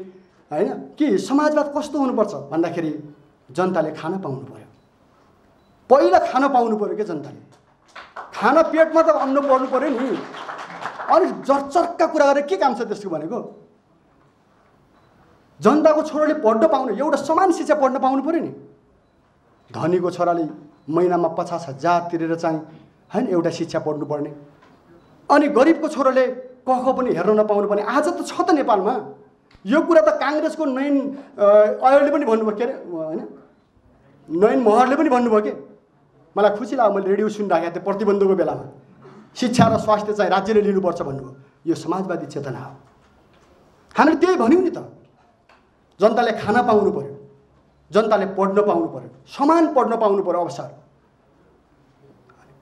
हैन कि समाजवाद कस्तो हुनुपर्छ भन्दाखेरि जनताले खान पाउनु पर्यो। पहिला खान पाउनु पर्यो के जनताले, खान पेटमा त अन्न पर्नु पर्यो नि। अनि जर्चरका कुरा गरेर के काम छ त्यसको भनेको? जनताको छोराले पढ्न पाउनु, एउटा समान शिक्षा पढ्न पाउनु पर्यो नि। धनीको छोराले महिनामा 50,000 तिरेर चाहिँ हैन एउटा शिक्षा पढ्नुपर्ने, अनि गरिबको छोराले कख पनि हेर्न नपाउनु पर्ने। आज त छ त नेपालमा। यो कुरा त काङ्ग्रेसको नयन अयरले पनि भन्नुभयो के अरे हैन, नयन महरले पनि भन्नुभयो के। मलाई खुसी लाग्यो, मैले रेडियो सुनिराखेको थिएँ प्रतिबन्धको बेलामा शिक्षा र स्वास्थ्य चाहिँ राज्यले लिनुपर्छ भन्नुभयो। यो समाजवादी चेतना हो। हामीले त्यही भन्यौँ नि त। जनताले खान पाउनु पर्यो, जनताले पढ्न पाउनु पर्यो, समान पढ्न पाउनु पर्यो अवसर।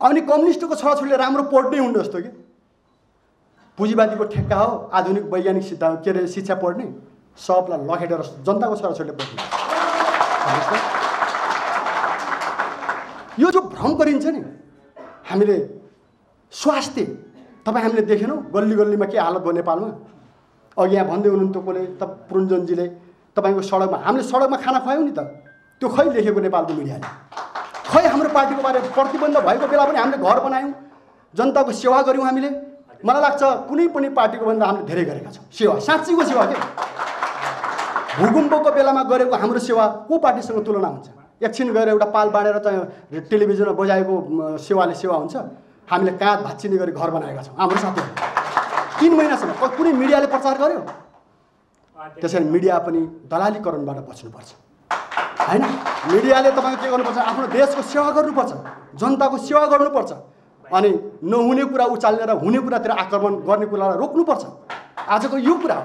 अनि कम्युनिस्टको छोराछोरीले राम्रो पढ्नै हुन्न जस्तो कि पुँजीवादीको ठेक्का हो आधुनिक वैज्ञानिक सिद्धान्त के अरे शिक्षा पढ्ने, सबलाई लखेटेर जनताको छोराछोरीले पढ्ने। यो जो भ्रम गरिन्छ नि हामीले स्वास्थ्य, तपाईँ हामीले देखेनौँ गल्ली गल्लीमा के हालत भयो नेपालमा। अघि यहाँ भन्दै हुनुहुन्थ्यो कसले त पुरुन्जनजीले, तपाईँको सडकमा हामीले सडकमा खाना खुवायौँ नि त, त्यो खै लेखेको नेपालको मिडियाले? खै हाम्रो पार्टीको बारे प्रतिबन्ध भएको बेला पनि हामीले घर बनायौँ, जनताको सेवा गऱ्यौँ हामीले। मलाई लाग्छ कुनै पनि पार्टीको भन्दा हामीले धेरै गरेका छौँ सेवा, साँच्चीको सेवा के। भूकम्पको बेलामा गरेको हाम्रो सेवा को पार्टीसँग तुलना हुन्छ? एकछिन गएर एउटा पाल बाँडेर चाहिँ टेलिभिजनमा बजाएको सेवाले सेवा हुन्छ? हामीले काँध भाँचिने गरी घर बनाएका छौँ हाम्रो साथीहरू 3 महिनासम्म। कुनै मिडियाले प्रचार गर्यो? त्यसैले मिडिया पनि दलालीकरणबाट बच्नुपर्छ हैन। मिडियाले तपाईँको के गर्नुपर्छ? आफ्नो देशको सेवा गर्नुपर्छ, जनताको सेवा गर्नुपर्छ, अनि नहुने कुरा उचाल्ने र हुने कुरातिर आक्रमण गर्ने कुरालाई रोक्नुपर्छ। आजको यो कुरा हो।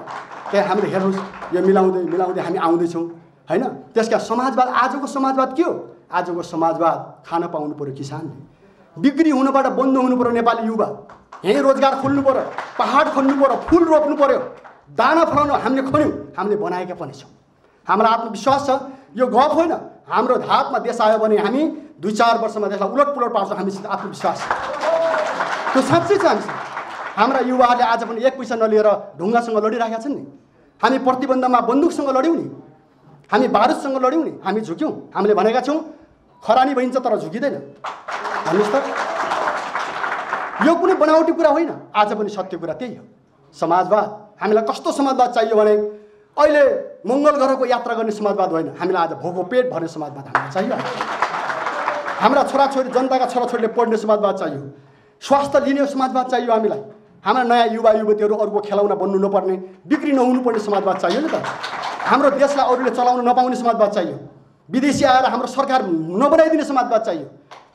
त्यहाँ हामीले हेर्नुहोस् यो मिलाउँदै मिलाउँदै हामी आउँदैछौँ हैन। त्यसका समाजवाद, आजको समाजवाद के हो? आजको समाजवाद खान पाउनु पर्यो किसानले, बिक्री हुनबाट बन्द हुनु पर्यो नेपाली युवा, यहीँ रोजगार खोल्नु पर्यो, पहाड खन्नु पर्यो, फुल रोप्नु पर्यो, दाना फलाउनु हामीले खन्यौँ, हामीले बनाएका पनि छौँ। हाम्रो आत्मविश्वास छ, यो गफ होइन। हाम्रो हातमा देश आयो भने हामी 2-4 वर्षमा देशलाई उलटपुलट पार्छौँ। हामीसित आत्मविश्वास त्यो साँच्चै छ हामीसँग। हाम्रा युवाहरूले आज पनि 1 पैसा नलिएर ढुङ्गासँग लडिरहेका छन् नि। हामी प्रतिबन्धमा बन्दुकसँग लड्यौँ नि, हामी बारुदसँग लड्यौँ नि, हामी झुक्यौँ। हामीले भनेका छौँ खरानी भइन्छ तर झुकिँदैन भन्नुहोस् त। यो कुनै बनावटी कुरा होइन, आज पनि सत्य कुरा त्यही हो। समाजवाद हामीलाई कस्तो समाजवाद चाहियो भने अहिले मङ्गल ग्रहको यात्रा गर्ने समाजवाद होइन, हामीलाई आज भोको पेट भर्ने समाजवाद हामीलाई चाहियो। हाम्रा छोराछोरी, जनताका छोराछोरीले पढ्ने समाजवाद चाहियो, स्वास्थ्य लिने समाजवाद चाहियो हामीलाई। हाम्रा नयाँ युवा युवतीहरू अरूको खेलाउन बन्नु नपर्ने, बिक्री नहुनुपर्ने समाजवाद चाहियो नि त। हाम्रो देशलाई अरूले चलाउन नपाउने समाजवाद चाहियो। विदेशी आएर हाम्रो सरकार नबनाइदिने समाजवाद चाहियो।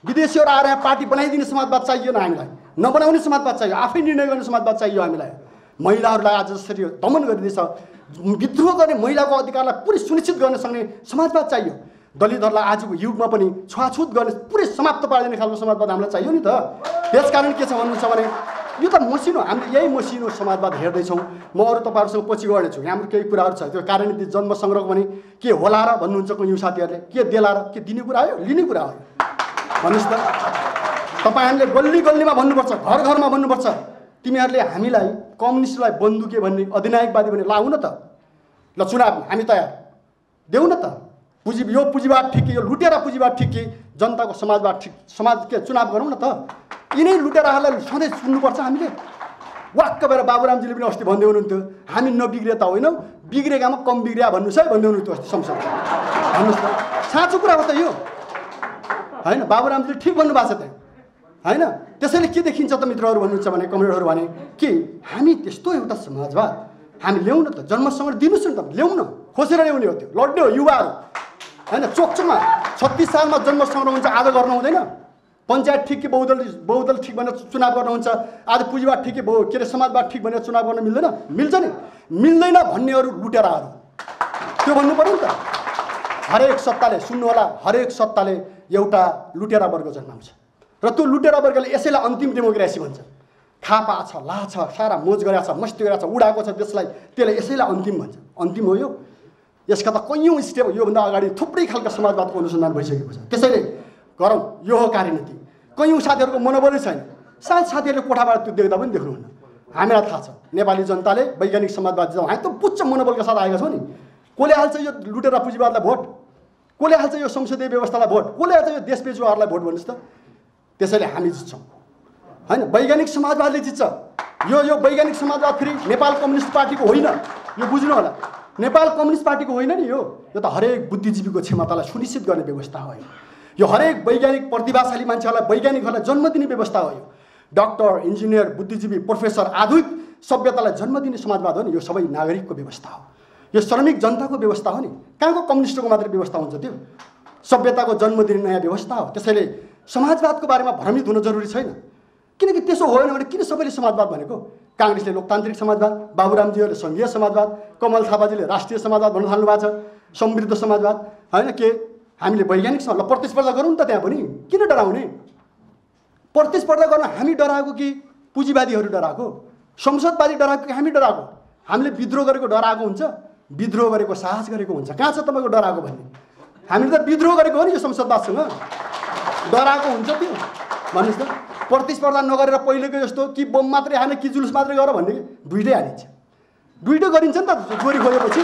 विदेशीहरू आएर यहाँ पार्टी बनाइदिने समाजवाद चाहिएन हामीलाई, नबनाउने समाजवाद चाहियो, आफै निर्णय गर्ने समाजवाद चाहियो हामीलाई। महिलाहरूलाई आज जसरी दमन गरिँदैछ, विद्रोह गर्ने महिलाको अधिकारलाई पुरै सुनिश्चित गर्न सक्ने समाजवाद चाहियो। दलितहरूलाई आजको युगमा पनि छुवाछुत गर्ने पुरै समाप्त पारिदिने खालको समाजवाद हामीलाई चाहियो नि त। त्यसकारण के छ भन्नुहुन्छ भने यो त मसिनो, हामीले यही मसिनो समाजवाद हेर्दैछौँ। म अरू तपाईँहरूसँग पछि गर्नेछु, हाम्रो केही कुराहरू छ। त्यो कार्यनीति जन्म सङ्ग्रह भने के होला र भन्नुहुन्छ कयौँ साथीहरूले, के देला र के दिने कुरा हो, लिने कुरा हो भन्नुहोस् त। तपाईँहरूले गल्ली गल्लीमा भन्नुपर्छ, घर घरमा भन्नुपर्छ, तिमीहरूले हामीलाई कम्युनिस्टलाई बन्दुके भन्ने, अधिनायकवादी भन्ने लाऊ न त। ल चुनाव हामी तयार, देऊ न त। यो पुँजीवाद ठिक कि यो लुटेरा पुँजीवाद ठिक कि जनताको समाजवाद ठिक? समाज के चुनाव गरौँ न त। यिनै लुटेराहरूलाई सधैँ सुन्नुपर्छ हामीले? वाक्क भएर बाबुरामजीले पनि अस्ति भन्दै हुनुहुन्थ्यो, हामी नबिग्रे त होइनौँ, बिग्रेकामा कम बिग्रिया भन्नुहोस् है भन्दै हुनुहुन्थ्यो अस्ति संसदमा। भन्नुहोस् त, साँचो कुरा हो त यो होइन? बाबुरामजीले ठिक भन्नुभएको छ त्यहाँ होइन? त्यसैले के देखिन्छ त मित्रहरू भन्नुहुन्छ भने, कमरेडहरू भने कि हामी त्यस्तो एउटा समाजवाद हामी ल्याउँ न त। जन्मसँग दिनुहोस् न त, ल्याउँ न, खोसेर ल्याउने हो, त्यो लड्ने हो युवाहरू होइन। चोकचोकमा 36 सालमा जन्म संग्रह हुन्छ, आज गर्न हुँदैन? पञ्चायत ठिक कि बहुदल ठिक भनेर चुनाव गर्नुहुन्छ, आज पुँजीवाद ठिक कि के अरे समाजवाद ठिक भनेर चुनाव गर्न मिल्दैन? मिल्छ नि? मिल्दैन भन्नेहरू लुटेराहरू, त्यो भन्नु पर्यो नि त। हरेक सत्ताले सुन्नुहोला, हरेक सत्ताले एउटा लुटेरा वर्ग जन्माउँछ र त्यो लुटेरा वर्गले यसैलाई अन्तिम डेमोक्रेसी भन्छ। खापा छ, ला छ, सारा मोज गरेको छ, मस्ती गरेको छ, उडाएको छ देशलाई, त्यसले यसैलाई अन्तिम भन्छ। अन्तिम हो यो? यसका त कैयौँ स्टेप, योभन्दा अगाडि थुप्रै खालका समाजवादको अनुसन्धान भइसकेको छ। त्यसैले गरौँ, यो हो कार्यनीति। कैयौँ साथीहरूको मनोबलै छैन, सायद साथीहरूले कोठाबाट त्यो देख्दा पनि देख्नुहुन्न। हामीलाई थाहा छ नेपाली जनताले वैज्ञानिक समाजवाद जाउँ, हामी त पुच्च मनोबलका साथ आएका छौँ नि। कसले हाल्छ यो लुटेरा पुँजीवादलाई भोट? कसले हाल्छ यो संसदीय व्यवस्थालाई भोट? कसले हाल्छ यो देश बेचुवाहरूलाई भोट भन्नुहोस् त? त्यसैले हामी जित्छौँ होइन, वैज्ञानिक समाजवादले जित्छ। यो वैज्ञानिक समाजवाद फेरि नेपाल कम्युनिस्ट पार्टीको होइन, यो बुझ्नु होला। नेपाल कम्युनिस्ट पार्टीको होइन नि यो त हरेक बुद्धिजीवीको क्षमतालाई सुनिश्चित गर्ने व्यवस्था हो यो। हरेक वैज्ञानिक प्रतिभाशाली मान्छेहरूलाई, वैज्ञानिकहरूलाई जन्म दिने व्यवस्था हो यो। डाक्टर, इन्जिनियर, बुद्धिजीवी, प्रोफेसर, आधुनिक सभ्यतालाई जन्म दिने समाजवाद हो नि यो। सबै नागरिकको व्यवस्था हो यो, श्रमिक जनताको व्यवस्था हो नि। कहाँको कम्युनिस्टको मात्रै व्यवस्था हुन्छ त्यो? सभ्यताको जन्म दिने नयाँ व्यवस्था हो। त्यसैले समाजवादको बारेमा भ्रमित हुन जरुरी छैन, किनकि त्यसो होइन भने किन सबैले समाजवाद भनेको? काङ्ग्रेसले लोकतान्त्रिक समाजवाद, बाबुरामजीहरूले सङ्घीय समाजवाद, कमल थापाजीले राष्ट्रिय समाजवाद भन्न थाल्नु भएको छ, समृद्ध समाजवाद होइन। के हामीले वैज्ञानिकसँग ल प्रतिस्पर्धा गरौँ त? त्यहाँ पनि किन डराउने? प्रतिस्पर्धा गर्न हामी डराएको कि पुँजीवादीहरू डराएको? संसदवादी डराएको कि हामी डराएको? हामीले विद्रोह गरेको डराएको हुन्छ, विद्रोह गरेको साहस गरेको हुन्छ। कहाँ छ तपाईँको डराएको भन्ने? हामीले त विद्रोह गरेको हो नि यो संसदवादसँग, डराएको हुन्छ त्यो भन्नुहोस् त। प्रतिस्पर्धा नगरेर पहिलेको जस्तो कि बम मात्रै हाने कि जुलुस मात्रै गर भन्ने कि दुइटै हालिन्छ, दुइटै गरिन्छ नि त चोरी खोजेपछि।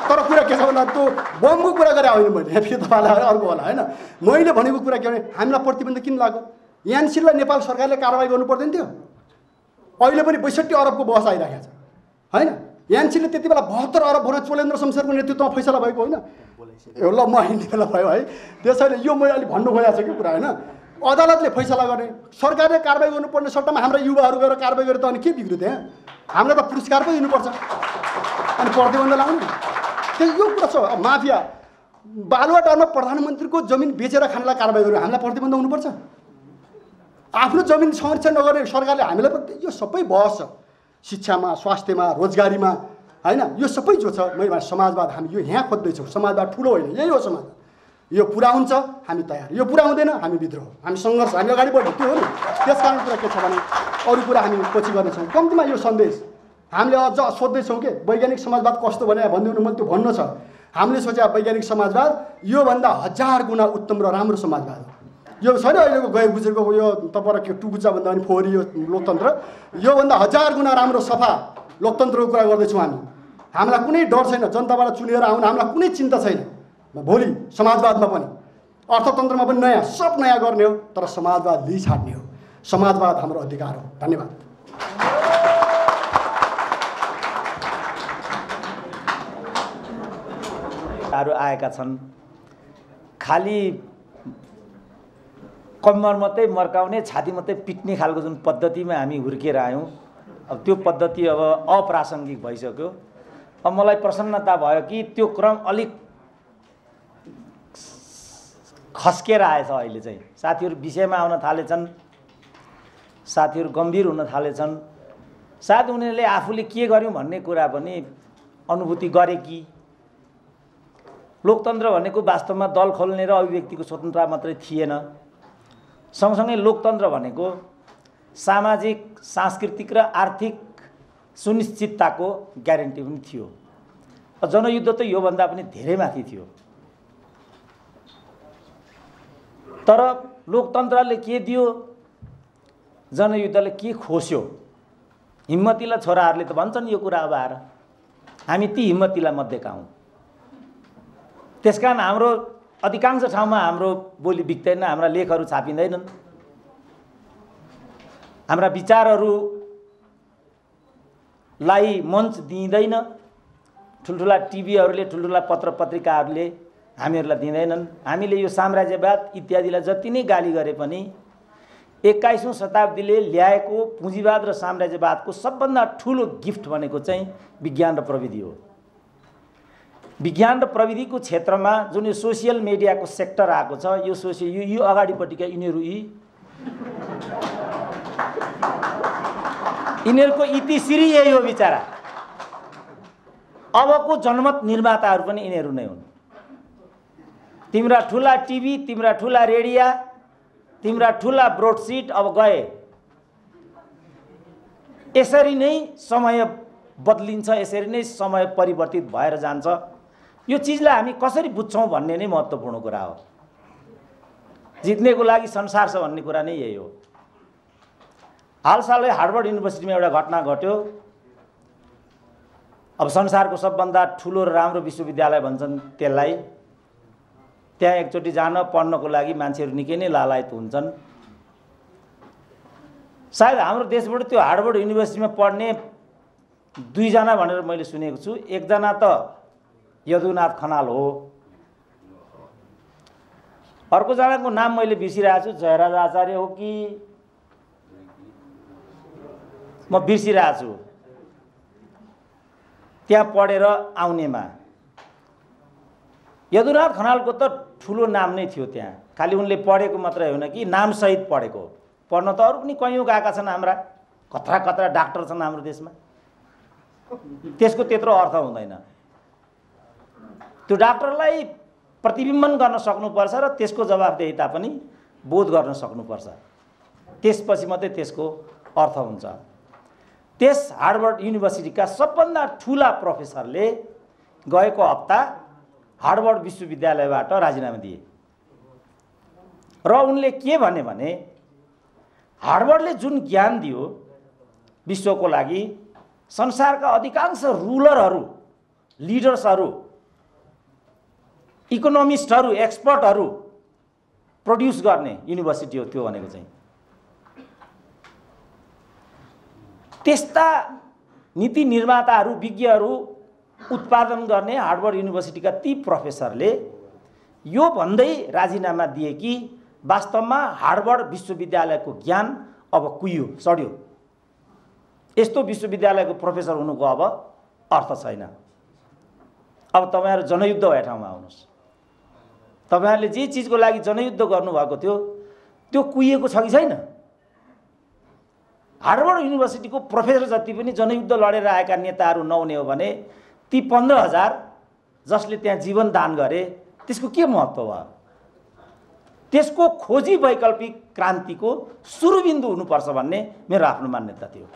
तर कुरा के छ भन्दा त्यो बमको कुरा गरे होइन मैले, फेरि तपाईँलाई अर्को होला होइन। मैले भनेको कुरा के भने हामीलाई प्रतिबन्ध किन लाग्यो? यानसिललाई नेपाल सरकारले कारवाही गर्नु पर्दैन थियो? अहिले पनि 62 अरबको बहस आइरहेको छ होइन। यानसिलले त्यति बेला 72 अरब भएर चोलेन्द्र शमशेरको नेतृत्वमा फैसला भएको होइन? ल म हिँड्नेला भयो है। त्यसैले यो मैले अलिक भन्नु खोजेको छ कि कुरा होइन। अदालतले फैसला गर्ने, सरकारले कारवाही गर्नुपर्ने सट्टामा हाम्रा युवाहरू गएर कारवाही गरेर त अनि के बिग्रियो त्यहाँ? हामीलाई त पुरस्कार पो दिनुपर्छ अनि प्रतिबन्ध लाउनु। त्यो यो कुरा छ। माफिया बालुवाटारमा प्रधानमन्त्रीको जमिन बेचेर खानेलाई कारवाही गर्यो, हामीलाई प्रतिबन्ध हुनुपर्छ? आफ्नो जमिन संरक्षण नगर्ने सरकारले हामीलाई पनि, यो सबै बहस छ शिक्षामा, स्वास्थ्यमा, रोजगारीमा होइन। यो सबै जो छ मैले भने समाजवाद हामी यो यहाँ खोज्दैछौँ। समाजवाद ठुलो होइन, यही हो समाजवाद। यो पुरा हुन्छ हामी तयार, यो पुरा हुँदैन हामी विद्रोह, हामी सङ्घर्ष, हामी अगाडि बढ्छौँ, त्यो हो नि। त्यसकारण कुरा के छ भने अरू कुरा हामी पछि गर्नेछौँ। कम्तीमा यो सन्देश हामीले अझ सोध्दैछौँ कि वैज्ञानिक समाजवाद कस्तो भने भनिदिनु, मैले त्यो भन्नु छ। हामीले सोचे वैज्ञानिक समाजवाद योभन्दा 1000 गुणा उत्तम र राम्रो समाजवाद हो। यो छैन अहिलेको गए गुजरेको यो तपाईँलाई के टुकुचा भन्दा पनि फोहोरी यो लोकतन्त्र, योभन्दा 1000 गुणा राम्रो सफा लोकतन्त्रको कुरा गर्दैछौँ हामी। हामीलाई कुनै डर छैन जनताबाट चुनेर आउन, हामीलाई कुनै चिन्ता छैन। भोलि समाजवादमा पनि अर्थतन्त्रमा पनि नयाँ, सब नयाँ गर्ने हो, तर समाजवाद लिई छाड्ने हो। समाजवाद हाम्रो अधिकार हो। धन्यवाद। आएका छन्, खालि कम्मर मात्रै मर्काउने, छाती मात्रै पिट्ने खालको जुन पद्धतिमा हामी हुर्केर आयौँ, अब त्यो पद्धति अब अप्रासङ्गिक भइसक्यो। अब मलाई प्रसन्नता भयो कि त्यो क्रम अलिक खस्केर आएछ। अहिले चाहिँ साथीहरू विषयमा आउन थालेछन्, साथीहरू गम्भीर हुन थालेछन्। सायद उनीहरूले आफूले के गर्यौँ भन्ने कुरा पनि अनुभूति गरे कि लोकतन्त्र भनेको वास्तवमा दल खोल्ने र अभिव्यक्तिको स्वतन्त्रता मात्रै थिएन। सँगसँगै लोकतन्त्र भनेको सामाजिक, सांस्कृतिक र आर्थिक सुनिश्चितताको ग्यारेन्टी पनि थियो। जनयुद्ध त योभन्दा पनि धेरै माथि थियो। तर लोकतन्त्रले के दियो, जनयुद्धले के खोस्यो? हिम्मतिला छोराहरूले त भन्छन् यो कुरा अब आएर, हामी ती हिम्मतिला मध्येका हौँ। त्यसकारण हाम्रो अधिकांश ठाउँमा हाम्रो बोली बिक्दैन, हाम्रा लेखहरू छापिँदैनन्, हाम्रा विचारहरूलाई मञ्च दिइँदैन। ठुल्ठुला टिभीहरूले, ठुल्ठुला पत्र पत्रिकाहरूले हामीहरूलाई दिँदैनन्। हामीले यो साम्राज्यवाद इत्यादिलाई जति नै गाली गरे पनि 21औं शताब्दीले ल्याएको पुँजीवाद र साम्राज्यवादको सबभन्दा ठुलो गिफ्ट भनेको चाहिँ विज्ञान र प्रविधि हो। विज्ञान र प्रविधिको क्षेत्रमा जुन यो सोसियल मिडियाको सेक्टर आएको छ, यो अगाडिपट्टिका यिनीहरू यिनीहरूको इतिश्री यही हो बिचरा। अबको जनमत निर्माताहरू पनि यिनीहरू नै हुन्। तिम्रा ठुला टिभी, तिम्रा ठुला रेडिया, तिम्रा ठुला ब्रोडसिट अब गए। यसरी नै समय बदलिन्छ, यसरी नै समय परिवर्तित भएर जान्छ। यो चिजलाई हामी कसरी बुझ्छौँ भन्ने नै महत्त्वपूर्ण कुरा हो। जित्नेको लागि संसार छ भन्ने कुरा नै यही हो। हालसालै हार्वर्ड युनिभर्सिटीमा एउटा घटना घट्यो। अब संसारको सबभन्दा ठुलो र राम्रो विश्वविद्यालय भन्छन् त्यसलाई। त्यहाँ एकचोटि जान पढ्नको लागि मान्छेहरू निकै नै लालायत हुन्छन्। सायद हाम्रो देशबाट त्यो हार्वर्ड युनिभर्सिटीमा पढ्ने 2 जना भनेर मैले सुनेको छु। एकजना त यदुनाथ खनाल हो, अर्को जनाको नाम मैले बिर्सिरहेको छु, जयराज आचार्य हो कि म बिर्सिरहेको छु। त्यहाँ पढेर आउनेमा यदुनाथ खनालको त ठुलो नाम नै थियो त्यहाँ। खालि उनले पढेको मात्रै होइन कि नामसहित पढेको। पढ्न त अरू पनि कैयौँ गएका छन्, हाम्रा कत्रा कत्रा डाक्टर छन् हाम्रो देशमा। त्यसको त्यत्रो अर्थ हुँदैन। त्यो डाक्टरलाई प्रतिबिम्बन गर्न सक्नुपर्छ र त्यसको जवाफदेहिता पनि बोध गर्न सक्नुपर्छ। त्यसपछि मात्रै त्यसको अर्थ हुन्छ। त्यस हार्वर्ड युनिभर्सिटीका सबभन्दा ठुला प्रोफेसरले गएको हप्ता हार्वर्ड विश्वविद्यालयबाट राजीनामा दिए र उनले के भने हार्वर्डले जुन ज्ञान दियो विश्वको लागि, संसारका अधिकांश रुलरहरू, लिडर्सहरू, इकोनोमिस्टहरू, एक्सपर्टहरू प्रोड्युस गर्ने युनिभर्सिटी हो त्यो भनेको चाहिँ। त्यस्ता नीति निर्माताहरू, विज्ञहरू उत्पादन गर्ने हार्वर्ड युनिभर्सिटीका ती प्रोफेसरले यो भन्दै राजीनामा दिए कि वास्तवमा हार्वर्ड विश्वविद्यालयको ज्ञान अब कुहियो, सड्यो। यस्तो विश्वविद्यालयको प्रोफेसर हुनुको अब अर्थ छैन। अब तपाईहरु जनयुद्ध भए ठाउँमा आउनुहोस्। तपाईहरुले जे चीजको लागि जनयुद्ध गर्नुभएको थियो त्यो कुहिएको छ कि छैन? हार्वर्ड युनिभर्सिटीको प्रोफेसर जति पनि जनयुद्ध लडेर आएका नेताहरू नहुने हो भने ती 15,000 जसले त्यहाँ जीवन दान गरे त्यसको के महत्त्व भयो? त्यसको खोजी वैकल्पिक क्रान्तिको सुरुबिन्दु हुनुपर्छ भन्ने मेरो आफ्नो मान्यता थियो।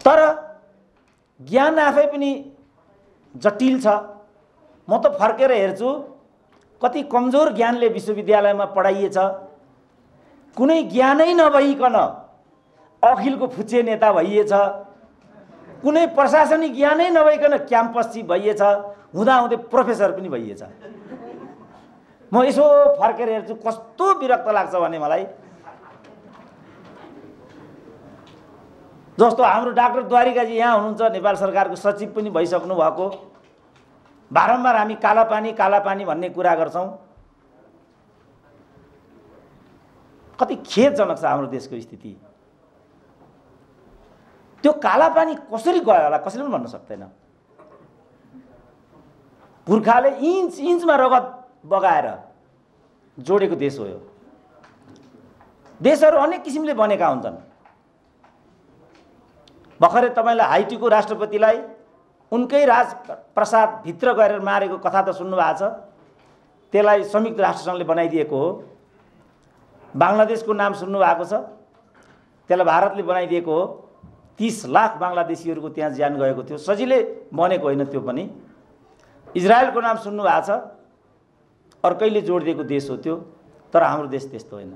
तर ज्ञान आफै पनि जटिल छ। म त फर्केर हेर्छु कति कमजोर ज्ञानले विश्वविद्यालयमा पढाइएछ। कुनै ज्ञानै नभइकन अखिलको फुच्चे नेता भइएछ। कुनै प्रशासनिक ज्ञानै नभइकन क्याम्पस चिफ भइएछ। हुँदाहुँदै प्रोफेसर पनि भइएछ। म यसो फर्केर हेर्छु कस्तो विरक्त लाग्छ भने मलाई, जस्तो हाम्रो डाक्टर द्वारिकाजी यहाँ हुनुहुन्छ, नेपाल सरकारको सचिव पनि भइसक्नु भएको। बारम्बार हामी कालापानी भन्ने कुरा गर्छौं। कति खेदजनक छ हाम्रो देशको स्थिति। त्यो कालापानी कसरी गयो होला कसैले पनि भन्न सक्दैन। पुर्खाले इन्च इन्चमा रगत बगाएर जोडेको देश हो यो। देशहरू अनेक किसिमले बनेका हुन्छन्। भर्खरै तपाईले हाइटीको राष्ट्रपतिलाई उनकै राजप्रसाद भित्र गएर मारेको कथा त सुन्नु भएको छ। त्यसलाई संयुक्त राष्ट्रसङ्घले बनाइदिएको हो। बांग्लादेशको नाम सुन्नु भएको छ, त्यसलाई भारतले बनाइदिएको हो। 30 लाख बांग्लादेशीहरूको त्यहाँ ज्यान गएको थियो। सजिलै बनेको होइन त्यो पनि। इजरायलको नाम सुन्नु भएको छ, अर्कैले जोडिदिएको देश हो त्यो। तर हाम्रो देश त्यस्तो होइन।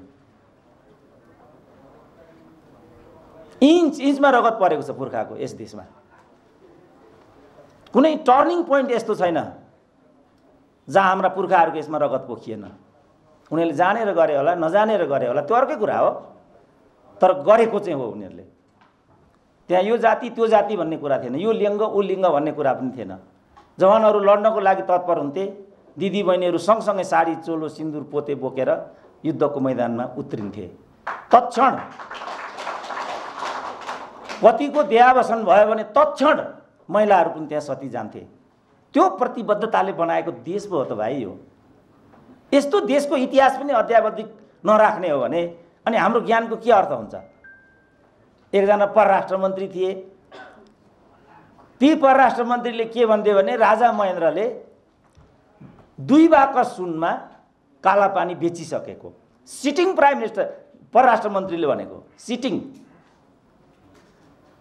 इन्च इन्चमा रगत परेको छ पुर्खाको यस देशमा। कुनै टर्निङ पोइन्ट यस्तो छैन जहाँ हाम्रा पुर्खाहरूको यसमा रगत पोखिएन। उनीहरूले जानेर गरे होला, नजानेर गरे होला, त्यो अर्कै कुरा हो। तर गरेको चाहिँ हो उनीहरूले। त्यहाँ यो जाति त्यो जाति भन्ने कुरा थिएन, यो लिङ्ग ऊ लिङ्ग भन्ने कुरा पनि थिएन। जवानहरू लड्नको लागि तत्पर हुन्थे। दिदी बहिनीहरू सँगसँगै साडी चोलो सिन्दुर पोते बोकेर युद्धको मैदानमा उत्रिन्थे। पतिको देहावसान भयो भने तत्क्षण महिलाहरू पनि त्यहाँ सती जान्थे। त्यो प्रतिबद्धताले बनाएको देश पो हो त भाइ यो। यस्तो देशको इतिहास पनि अध्यावधिक नराख्ने हो भने अनि हाम्रो ज्ञानको के अर्थ हुन्छ? एकजना परराष्ट्र मन्त्री थिए, ती परराष्ट्र मन्त्रीले के भन्थे भने राजा महेन्द्रले 2 भाग सुनमा काला पानी बेचिसकेको। सिटिङ प्राइम मिनिस्टर परराष्ट्र मन्त्रीले भनेको सिटिङ।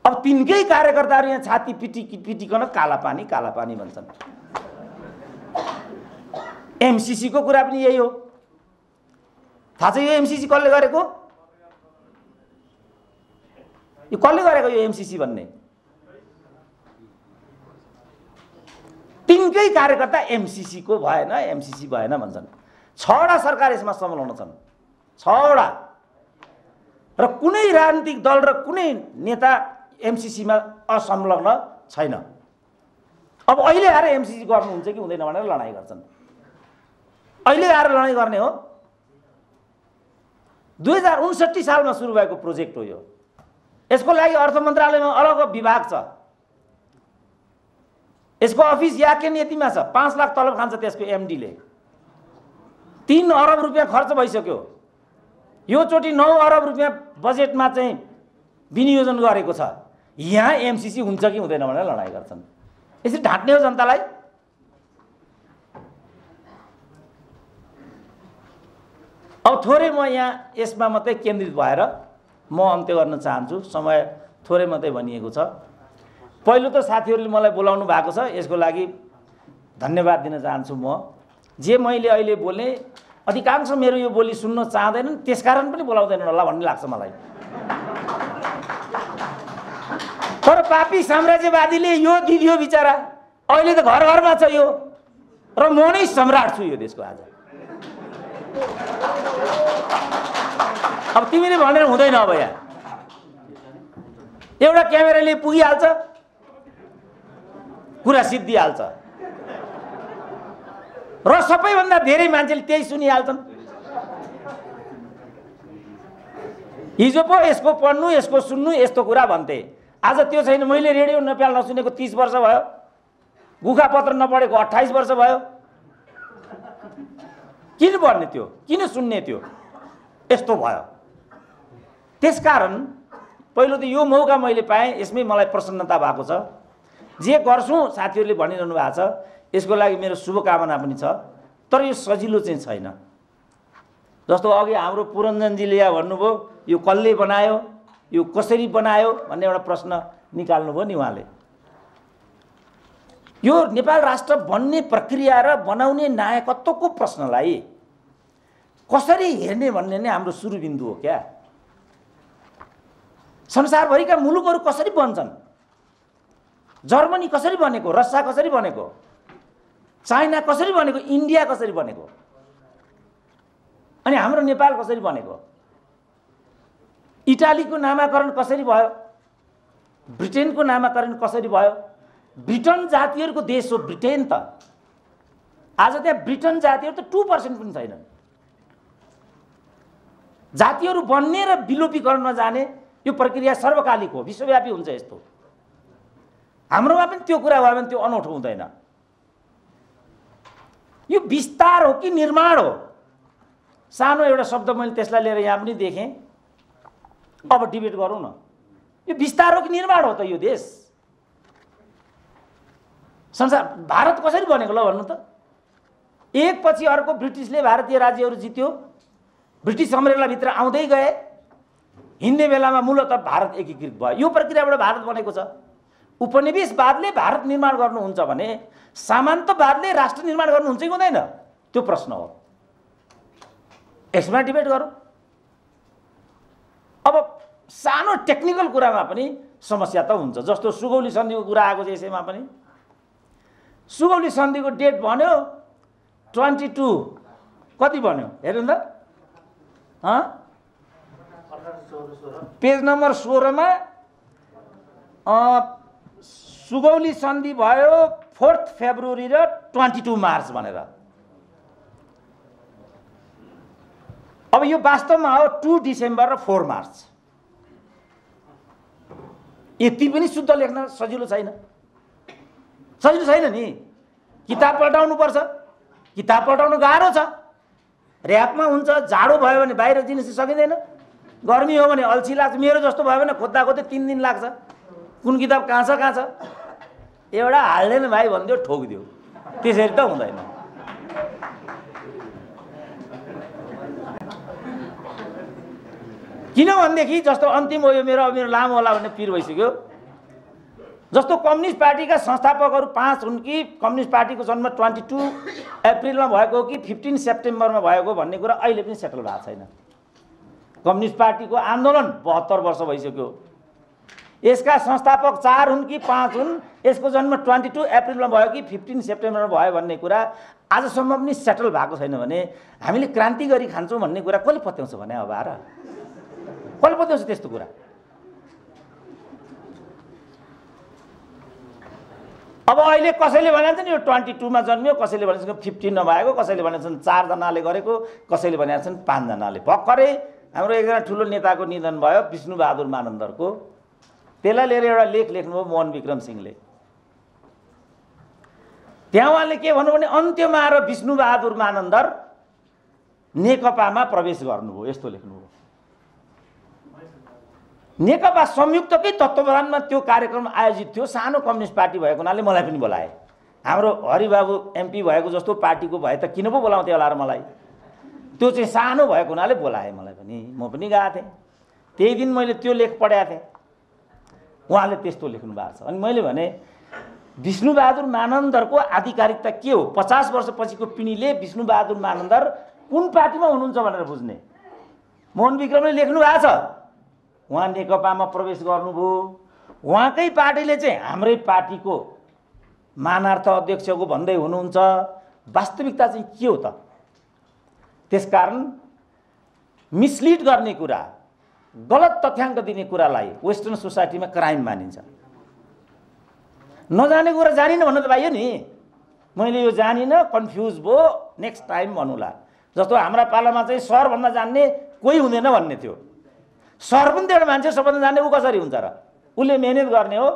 अब तिनकै कार्यकर्ताहरू यहाँ छाती पिटिकन काला पानी भन्छन्। एमसीसी को कुरा पनि यही हो। थाहा छ यो एमसीसी कसले गरेको? यो कसले गरेको यो एमसीसी भन्ने? तिनकै कार्यकर्ता एमसीसी को भएन भन्छन्। 6वटा सरकार यसमा सम्बन्ध छन्, 6वटा। र कुनै राजनीतिक दल र कुनै नेता एमसीसी मा असंलग्न छैन। अब अहिले आएर एमसीसी गर्नुहुन्छ कि हुँदैन भनेर लडाईँ गर्छन्। अहिले आएर लडाईँ गर्ने हो? 2059 सालमा सुरु भएको प्रोजेक्ट हो यो। यसको लागि अर्थ मन्त्रालयमा अलग विभाग छ। यसको अफिस याकेन यतिमा छ, 5 लाख तलब खान्छ त्यसको एमडीले। 3 अरब रुपियाँ खर्च भइसक्यो। यो चोटि 9 अरब रुपियाँ बजेटमा चाहिँ विनियोजन गरेको छ। यहाँ एमसीसी हुन्छ कि हुँदैन भनेर लडाईँ गर्छन्। यसरी ढाँट्ने हो जनतालाई? अब थोरै म यहाँ यसमा मात्रै केन्द्रित भएर म अन्त्य गर्न चाहन्छु। समय थोरै मात्रै भनिएको छ। पहिलो त साथीहरूले मलाई बोलाउनु भएको छ, यसको लागि धन्यवाद दिन चाहन्छु। म जे मैले अहिले बोले अधिकांश मेरो यो बोली सुन्न चाहँदैनन्, त्यसकारण पनि बोलाउँदैनन् होला भन्ने लाग्छ मलाई। तर पापी साम्राज्यवादीले यो दिदियो बिचारा। अहिले त घर घरमा छ यो, र म नै सम्राट छु यो देशको आज। अब तिमीले भनेर हुँदैन। अब यहाँ एउटा क्यामेराले पुगिहाल्छ, कुरा सिद्धिहाल्छ, र सबैभन्दा धेरै मान्छेले त्यही सुनिहाल्छन्। हिजो पो यसको पढ्नु, यसको सुन्नु, यस्तो कुरा भन्थे। आज त्यो छैन। मैले रेडियो नेपाल नसुनेको 30 वर्ष भयो, गुखापत्र नपढेको 28 वर्ष भयो। किन पढ्ने त्यो? किन सुन्ने त्यो? यस्तो भयो। त्यसकारण पहिलो त यो मौका मैले पाएँ, यसमै मलाई प्रसन्नता भएको छ। जे गर्छौँ साथीहरूले भनिरहनु भएको छ, यसको लागि मेरो शुभकामना पनि छ। तर यो सजिलो चाहिँ छैन। जस्तो अघि हाम्रो पुरञ्जनजीले यहाँ भन्नुभयो, यो कसले बनायो, यो कसरी बनायो भन्ने एउटा प्रश्न निकाल्नुभयो नि उहाँले। यो नेपाल राष्ट्र बन्ने प्रक्रिया र बनाउने नायकत्वको प्रश्नलाई कसरी हेर्ने भन्ने नै हाम्रो सुरु बिन्दु हो क्या। संसारभरिका मुलुकहरू कसरी बन्छन्? जर्मनी कसरी बनेको? रसिया कसरी बनेको? चाइना कसरी बनेको? इन्डिया कसरी बनेको? अनि हाम्रो नेपाल कसरी बनेको? इटालीको नामाकरण कसरी भयो? ब्रिटेनको नामाकरण कसरी भयो? ब्रिटेन जातिहरूको देश हो ब्रिटेन त। आज त्यहाँ ब्रिटेन जातिहरू त 2% पनि छैनन्। जातिहरू बन्ने र विलोपीकरणमा जाने यो प्रक्रिया सर्वकालिक हो, विश्वव्यापी हुन्छ यस्तो। हाम्रोमा पनि त्यो कुरा भयो भने त्यो अनौठो हुँदैन। यो विस्तार हो कि निर्माण हो? सानो एउटा शब्द मैले त्यसलाई लिएर यहाँ पनि देखेँ। अब डिबेट गरौँ न। यो विस्तार हो कि निर्माण हो त यो देश? संसार भारत कसरी बनेको ल भन्नु त? एक पछि अर्को ब्रिटिसले भारतीय राज्यहरू जित्यो, ब्रिटिस सम्राज्यभित्र आउँदै गए, हिँड्ने बेलामा मूलतः भारत एकीकृत भयो। यो प्रक्रियाबाट भारत बनेको छ। उपनिवेशवादले भारत निर्माण गर्नुहुन्छ भने सामन्तवादले राष्ट्र निर्माण गर्नुहुन्छ कि हुँदैन? त्यो प्रश्न हो। यसमा डिबेट गरौँ। अब सानो टेक्निकल कुरामा पनि समस्या त हुन्छ। जस्तो सुगौली सन्धिको कुरा आएको छ, यसैमा पनि सुगौली सन्धिको डेट भन्यो 22 कति भन्यो हेर्नु त। पेज नम्बर 16 मा सुगौली सन्धि भयो 4 फेब्रुअरी र 22 मार्च भनेर। अब यो वास्तवमा हो 2 डिसेम्बर र 4 मार्च। यति पनि शुद्ध लेख्न सजिलो छैन नि। किताब पल्टाउनुपर्छ, किताब पल्टाउनु गाह्रो छ। ऱ्यापमा हुन्छ, जाडो भयो भने बाहिर जिनिस सकिँदैन, गर्मी हो भने अल्छी लाग्छ। मेरो जस्तो भयो भने खोज्दा खोज्दै 3 दिन लाग्छ। कुन किताब कहाँ छ एउटा हाल्दैन भाइ भनिदियो, ठोकिदियो। त्यसरी त हुँदैन। किनभनेदेखि जस्तो अन्तिम हो यो मेरो लामो होला भन्ने पिर भइसक्यो। जस्तो कम्युनिस्ट पार्टीका संस्थापकहरू 5 हुन् कि कम्युनिस्ट पार्टीको जन्म 22 अप्रिलमा भएको कि 15 सेप्टेम्बरमा भएको भन्ने कुरा अहिले पनि सेटल भएको छैन। कम्युनिस्ट पार्टीको आन्दोलन 72 वर्ष भइसक्यो। यसका संस्थापक 4 हुन् कि 5 हुन्, यसको जन्म 22 अप्रिलमा भयो कि 15 सेप्टेम्बरमा भयो भन्ने कुरा आजसम्म पनि सेटल भएको छैन भने हामीले क्रान्ति गरी खान्छौँ भन्ने कुरा कसले पत्याउँछ भने अब आएर कसले पत्याउँछ त्यस्तो कुरा? अब अहिले कसैले भनेको छ नि यो 22 मा जन्मियो, कसैले भनेको 15 मा भएको, कसैले भनेको छन् 4 जनाले गरेको, कसैले भनेको छन् 5 जनाले। भर्खरै हाम्रो एकजना ठुलो नेताको निधन भयो, विष्णुबहादुर मानन्दरको। त्यसलाई लिएर एउटा लेख लेख्नुभयो मोहन विक्रम सिंहले। त्यहाँ उहाँले के भन्नु भने अन्त्यमा आएर विष्णुबहादुर मानन्दर नेकपामा प्रवेश गर्नुभयो, यस्तो लेख्नुभयो। नेकपा संयुक्तकै तत्त्वावधानमा त्यो कार्यक्रम आयोजित थियो। सानो कम्युनिस्ट पार्टी भएको हुनाले मलाई पनि बोलाए। हाम्रो हरिबाबु एमपी भएको जस्तो पार्टीको भए त किन पो बोलाउँथे होला र मलाई? त्यो चाहिँ सानो भएको हुनाले बोलाए मलाई पनि, म पनि गएको थिएँ। त्यही दिन मैले त्यो लेख पढाएको थिएँ। उहाँले त्यस्तो लेख्नु भएको छ। अनि मैले भने विष्णुबहादुर मानन्दरको आधिकारिकता के हो? 50 वर्षपछिको पिँढीले विष्णुबहादुर मानन्दर कुन पार्टीमा हुनुहुन्छ भनेर बुझ्ने। मोहन विक्रमले लेख्नु भएको छ। उहाँ नेकपामा प्रवेश गर्नुभयो। उहाँकै पार्टीले चाहिँ हाम्रै पार्टीको मानार्थ अध्यक्षको भन्दै हुनुहुन्छ। वास्तविकता चाहिँ के हो त? त्यसकारण मिसलिड गर्ने कुरा, गलत तथ्याङ्क दिने कुरालाई वेस्टर्न सोसाइटीमा क्राइम मानिन्छ। नजाने कुरा जानिन भन्नु त पाइयो नि। मैले यो जानिनँ, कन्फ्युज भयो, नेक्स्ट टाइम भन्नुला। जस्तो हाम्रा पालामा चाहिँ सरभन्दा जान्ने कोही हुँदैन भन्ने थियो। सर पनि त्यो एउटा मान्छे सबभन्दा जान्ने, ऊ कसरी हुन्छ र? उसले मेहनत गर्ने हो,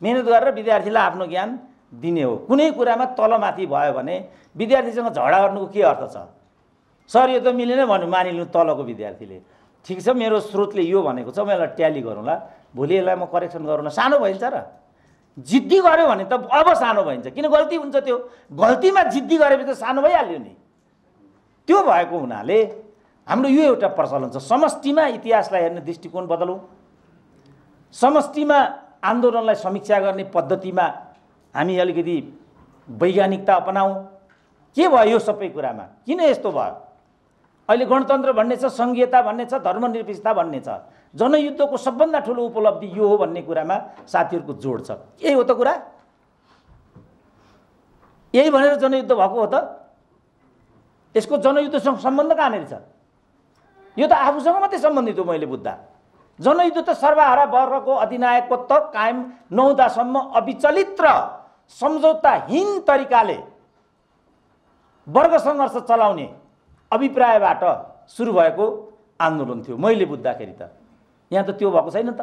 मेहनत गरेर विद्यार्थीलाई आफ्नो ज्ञान दिने हो। कुनै कुरामा तलमाथि भयो भने विद्यार्थीसँग झगडा गर्नुको के अर्थ छ? सर यो त मिलेन भन्नु मानिलिनु तलको विद्यार्थीले। ठिक छ, मेरो स्रोतले यो भनेको छ, म यसलाई ट्याली गरौँला, भोलि यसलाई म करेक्सन गरौँला। सानो भइन्छ र? जिद्दी गऱ्यो भने त अब सानो भइन्छ। किन गल्ती हुन्छ? त्यो गल्तीमा जिद्दी गरेपछि त सानो भइहाल्यो नि। त्यो भएको हुनाले हाम्रो यो एउटा प्रचलन छ। समष्टिमा इतिहासलाई हेर्ने दृष्टिकोण बदलौँ, समष्टिमा आन्दोलनलाई समीक्षा गर्ने पद्धतिमा हामी अलिकति वैज्ञानिकता अपनाउँ। के भयो यो सबै कुरामा? किन यस्तो भयो? अहिले गणतन्त्र भन्ने छ, सङ्घीयता भन्ने छ, धर्मनिरपेक्षता भन्ने छ। जनयुद्धको सबभन्दा ठुलो उपलब्धि यो हो भन्ने कुरामा साथीहरूको जोड छ। यही हो त कुरा? यही भनेर जनयुद्ध भएको हो त? यसको जनयुद्धसँग सम्बन्ध कहाँनिर छ? यो त आफूसँग मात्रै सम्बन्धित हो मैले बुझ्दा। जनयुद्ध त सर्वहारा वर्गको अधिनायकत्व कायम नहुँदासम्म अविचलित र सम्झौताहीन तरिकाले वर्ग सङ्घर्ष चलाउने अभिप्रायबाट सुरु भएको आन्दोलन थियो मैले बुझ्दाखेरि। त यहाँ त त्यो भएको छैन त।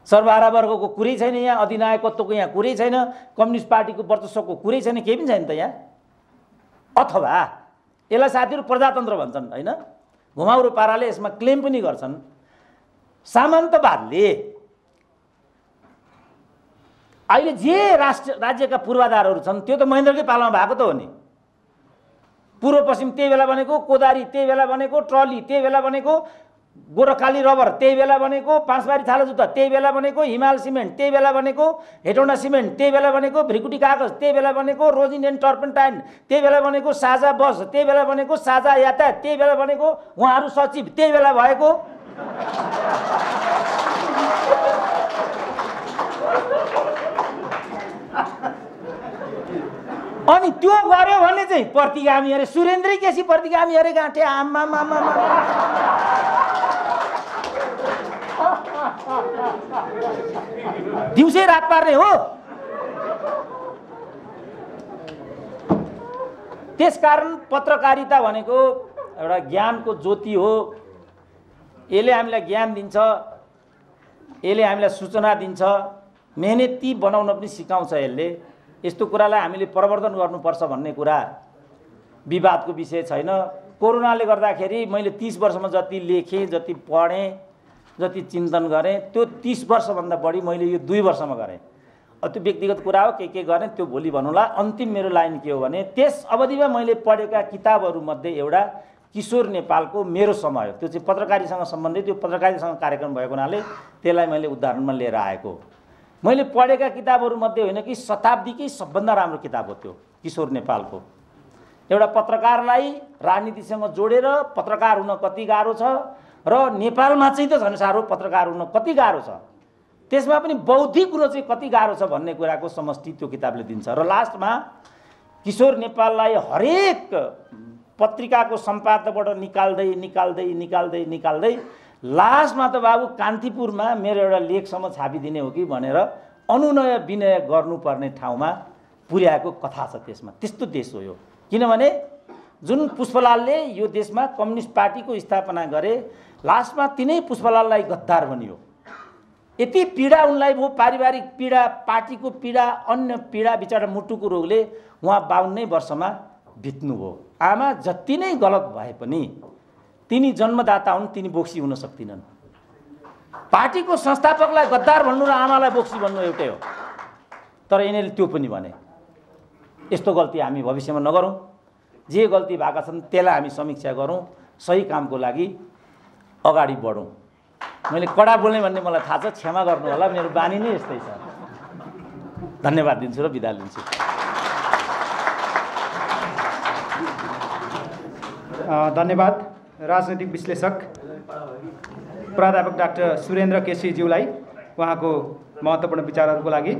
सर्वहारा वर्गको कुरै छैन यहाँ, अधिनायकत्वको यहाँ कुरै छैन, कम्युनिस्ट पार्टीको वर्चस्वको कुरै छैन, केही पनि छैन त यहाँ। अथवा यसलाई साथीहरू प्रजातन्त्र भन्छन् होइन, घुमाउरो पाराले यसमा क्लेम पनि गर्छन्। सामन्तवादले अहिले जे राज्यका पूर्वाधारहरू छन् त्यो त महेन्द्रकै पालामा भएको त हो नि। पूर्व पश्चिम त्यही बेला बनेको, कोदारी त्यही बेला बनेको, ट्रली त्यही बेला बनेको, गोरखाली रबर त्यही बेला बनेको, पाँचबारी थाला जुत्ता त्यही बेला बनेको, हिमाल सिमेन्ट त्यही बेला बनेको, हेटौँडा सिमेन्ट त्यही बेला बनेको, भ्रिकुटी कागज त्यही बेला बनेको, रोजिन एन्ड टर्पेन्टाइन त्यही बेला बनेको, साझा बस त्यही बेला बनेको, साझा यातायात त्यही बेला बनेको, उहाँहरू सचिव त्यही बेला भएको। अनि त्यो गर्यो भने चाहिँ प्रतिगामी अरे सुरेन्द्रै केसी प्रतिगामी अरे गाँठे आमा मामा। दिउँसै रात पार्ने हो। त्यसकारण पत्रकारिता भनेको एउटा ज्ञानको ज्योति हो। यसले हामीलाई ज्ञान दिन्छ। यसले हामीलाई सूचना दिन्छ, मेहनती बनाउन पनि सिकाउँछ। यसले यस्तो कुरालाई हामीले प्रवर्धन गर्नुपर्छ भन्ने कुरा विवादको विषय छैन। कोरोनाले गर्दाखेरि मैले 30 वर्षमा जति लेखेँ, जति पढेँ, जति चिन्तन गरेँ, त्यो 30 वर्षभन्दा बढी मैले यो 2 वर्षमा गरेँ। त्यो व्यक्तिगत कुरा हो, के गरेँ त्यो भोलि भन्नुला। अन्तिम मेरो लाइन के हो भने, त्यस अवधिमा मैले पढेका किताबहरूमध्ये एउटा किशोर नेपालको मेरो समय हो। त्यो चाहिँ पत्रकारितासँग सम्बन्धित, त्यो पत्रकारितासँग कार्यक्रम भएको हुनाले त्यसलाई मैले उदाहरणमा लिएर आएको। मैले पढेका किताबहरूमध्ये होइन कि शताब्दीकै सबभन्दा राम्रो किताब हो त्यो किशोर नेपालको। एउटा पत्रकारलाई राजनीतिसँग जोडेर पत्रकार हुन कति गाह्रो छ र नेपालमा चाहिँ त झन् साह्रो पत्रकार हुन कति गाह्रो छ, त्यसमा पनि बौद्धिक कुरो चाहिँ कति गाह्रो छ भन्ने कुराको समष्टि त्यो किताबले दिन्छ। र लास्टमा किशोर नेपाललाई हरेक पत्रिकाको सम्पादकबाट निकाल्दै लास्टमा त बाबु कान्तिपुरमा मेरो एउटा लेखसम्म छापिदिने हो कि भनेर अनुनय विनय गर्नुपर्ने ठाउँमा पुर्याएको कथा छ त्यसमा। त्यस्तो देश हो यो। किनभने जुन पुष्पलालले यो देशमा कम्युनिस्ट पार्टीको स्थापना गरे, लास्टमा तिनै पुष्पलाललाई गद्दार भनियो। यति पीडा उनलाई भयो, पारिवारिक पीडा, पार्टीको पीडा, अन्य पीडा, बिचरा मुटुको रोगले उहाँ 52 वर्षमा बित्नुभयो। आमा जति नै गलत भए पनि तिनी जन्मदाता हुन्, तिनी बोक्सी हुन सक्दिनन्। पार्टीको संस्थापकलाई गद्दार भन्नु र आमालाई बोक्सी भन्नु एउटै हो। तर यिनीहरूले त्यो पनि भने। यस्तो गल्ती हामी भविष्यमा नगरौँ। जे गल्ती भएका छन् त्यसलाई हामी समीक्षा गरौँ, सही कामको लागि अगाडि बढौँ। मैले कडा बोल्ने भन्ने मलाई थाहा छ, क्षमा गर्नु होला, मेरो बानी नै यस्तै छ। धन्यवाद दिन्छु र बिदा लिन्छु। धन्यवाद राजनैतिक विश्लेषक प्राध्यापक डाक्टर सुरेन्द्र केसीज्यूलाई उहाँको महत्त्वपूर्ण विचारहरूको लागि।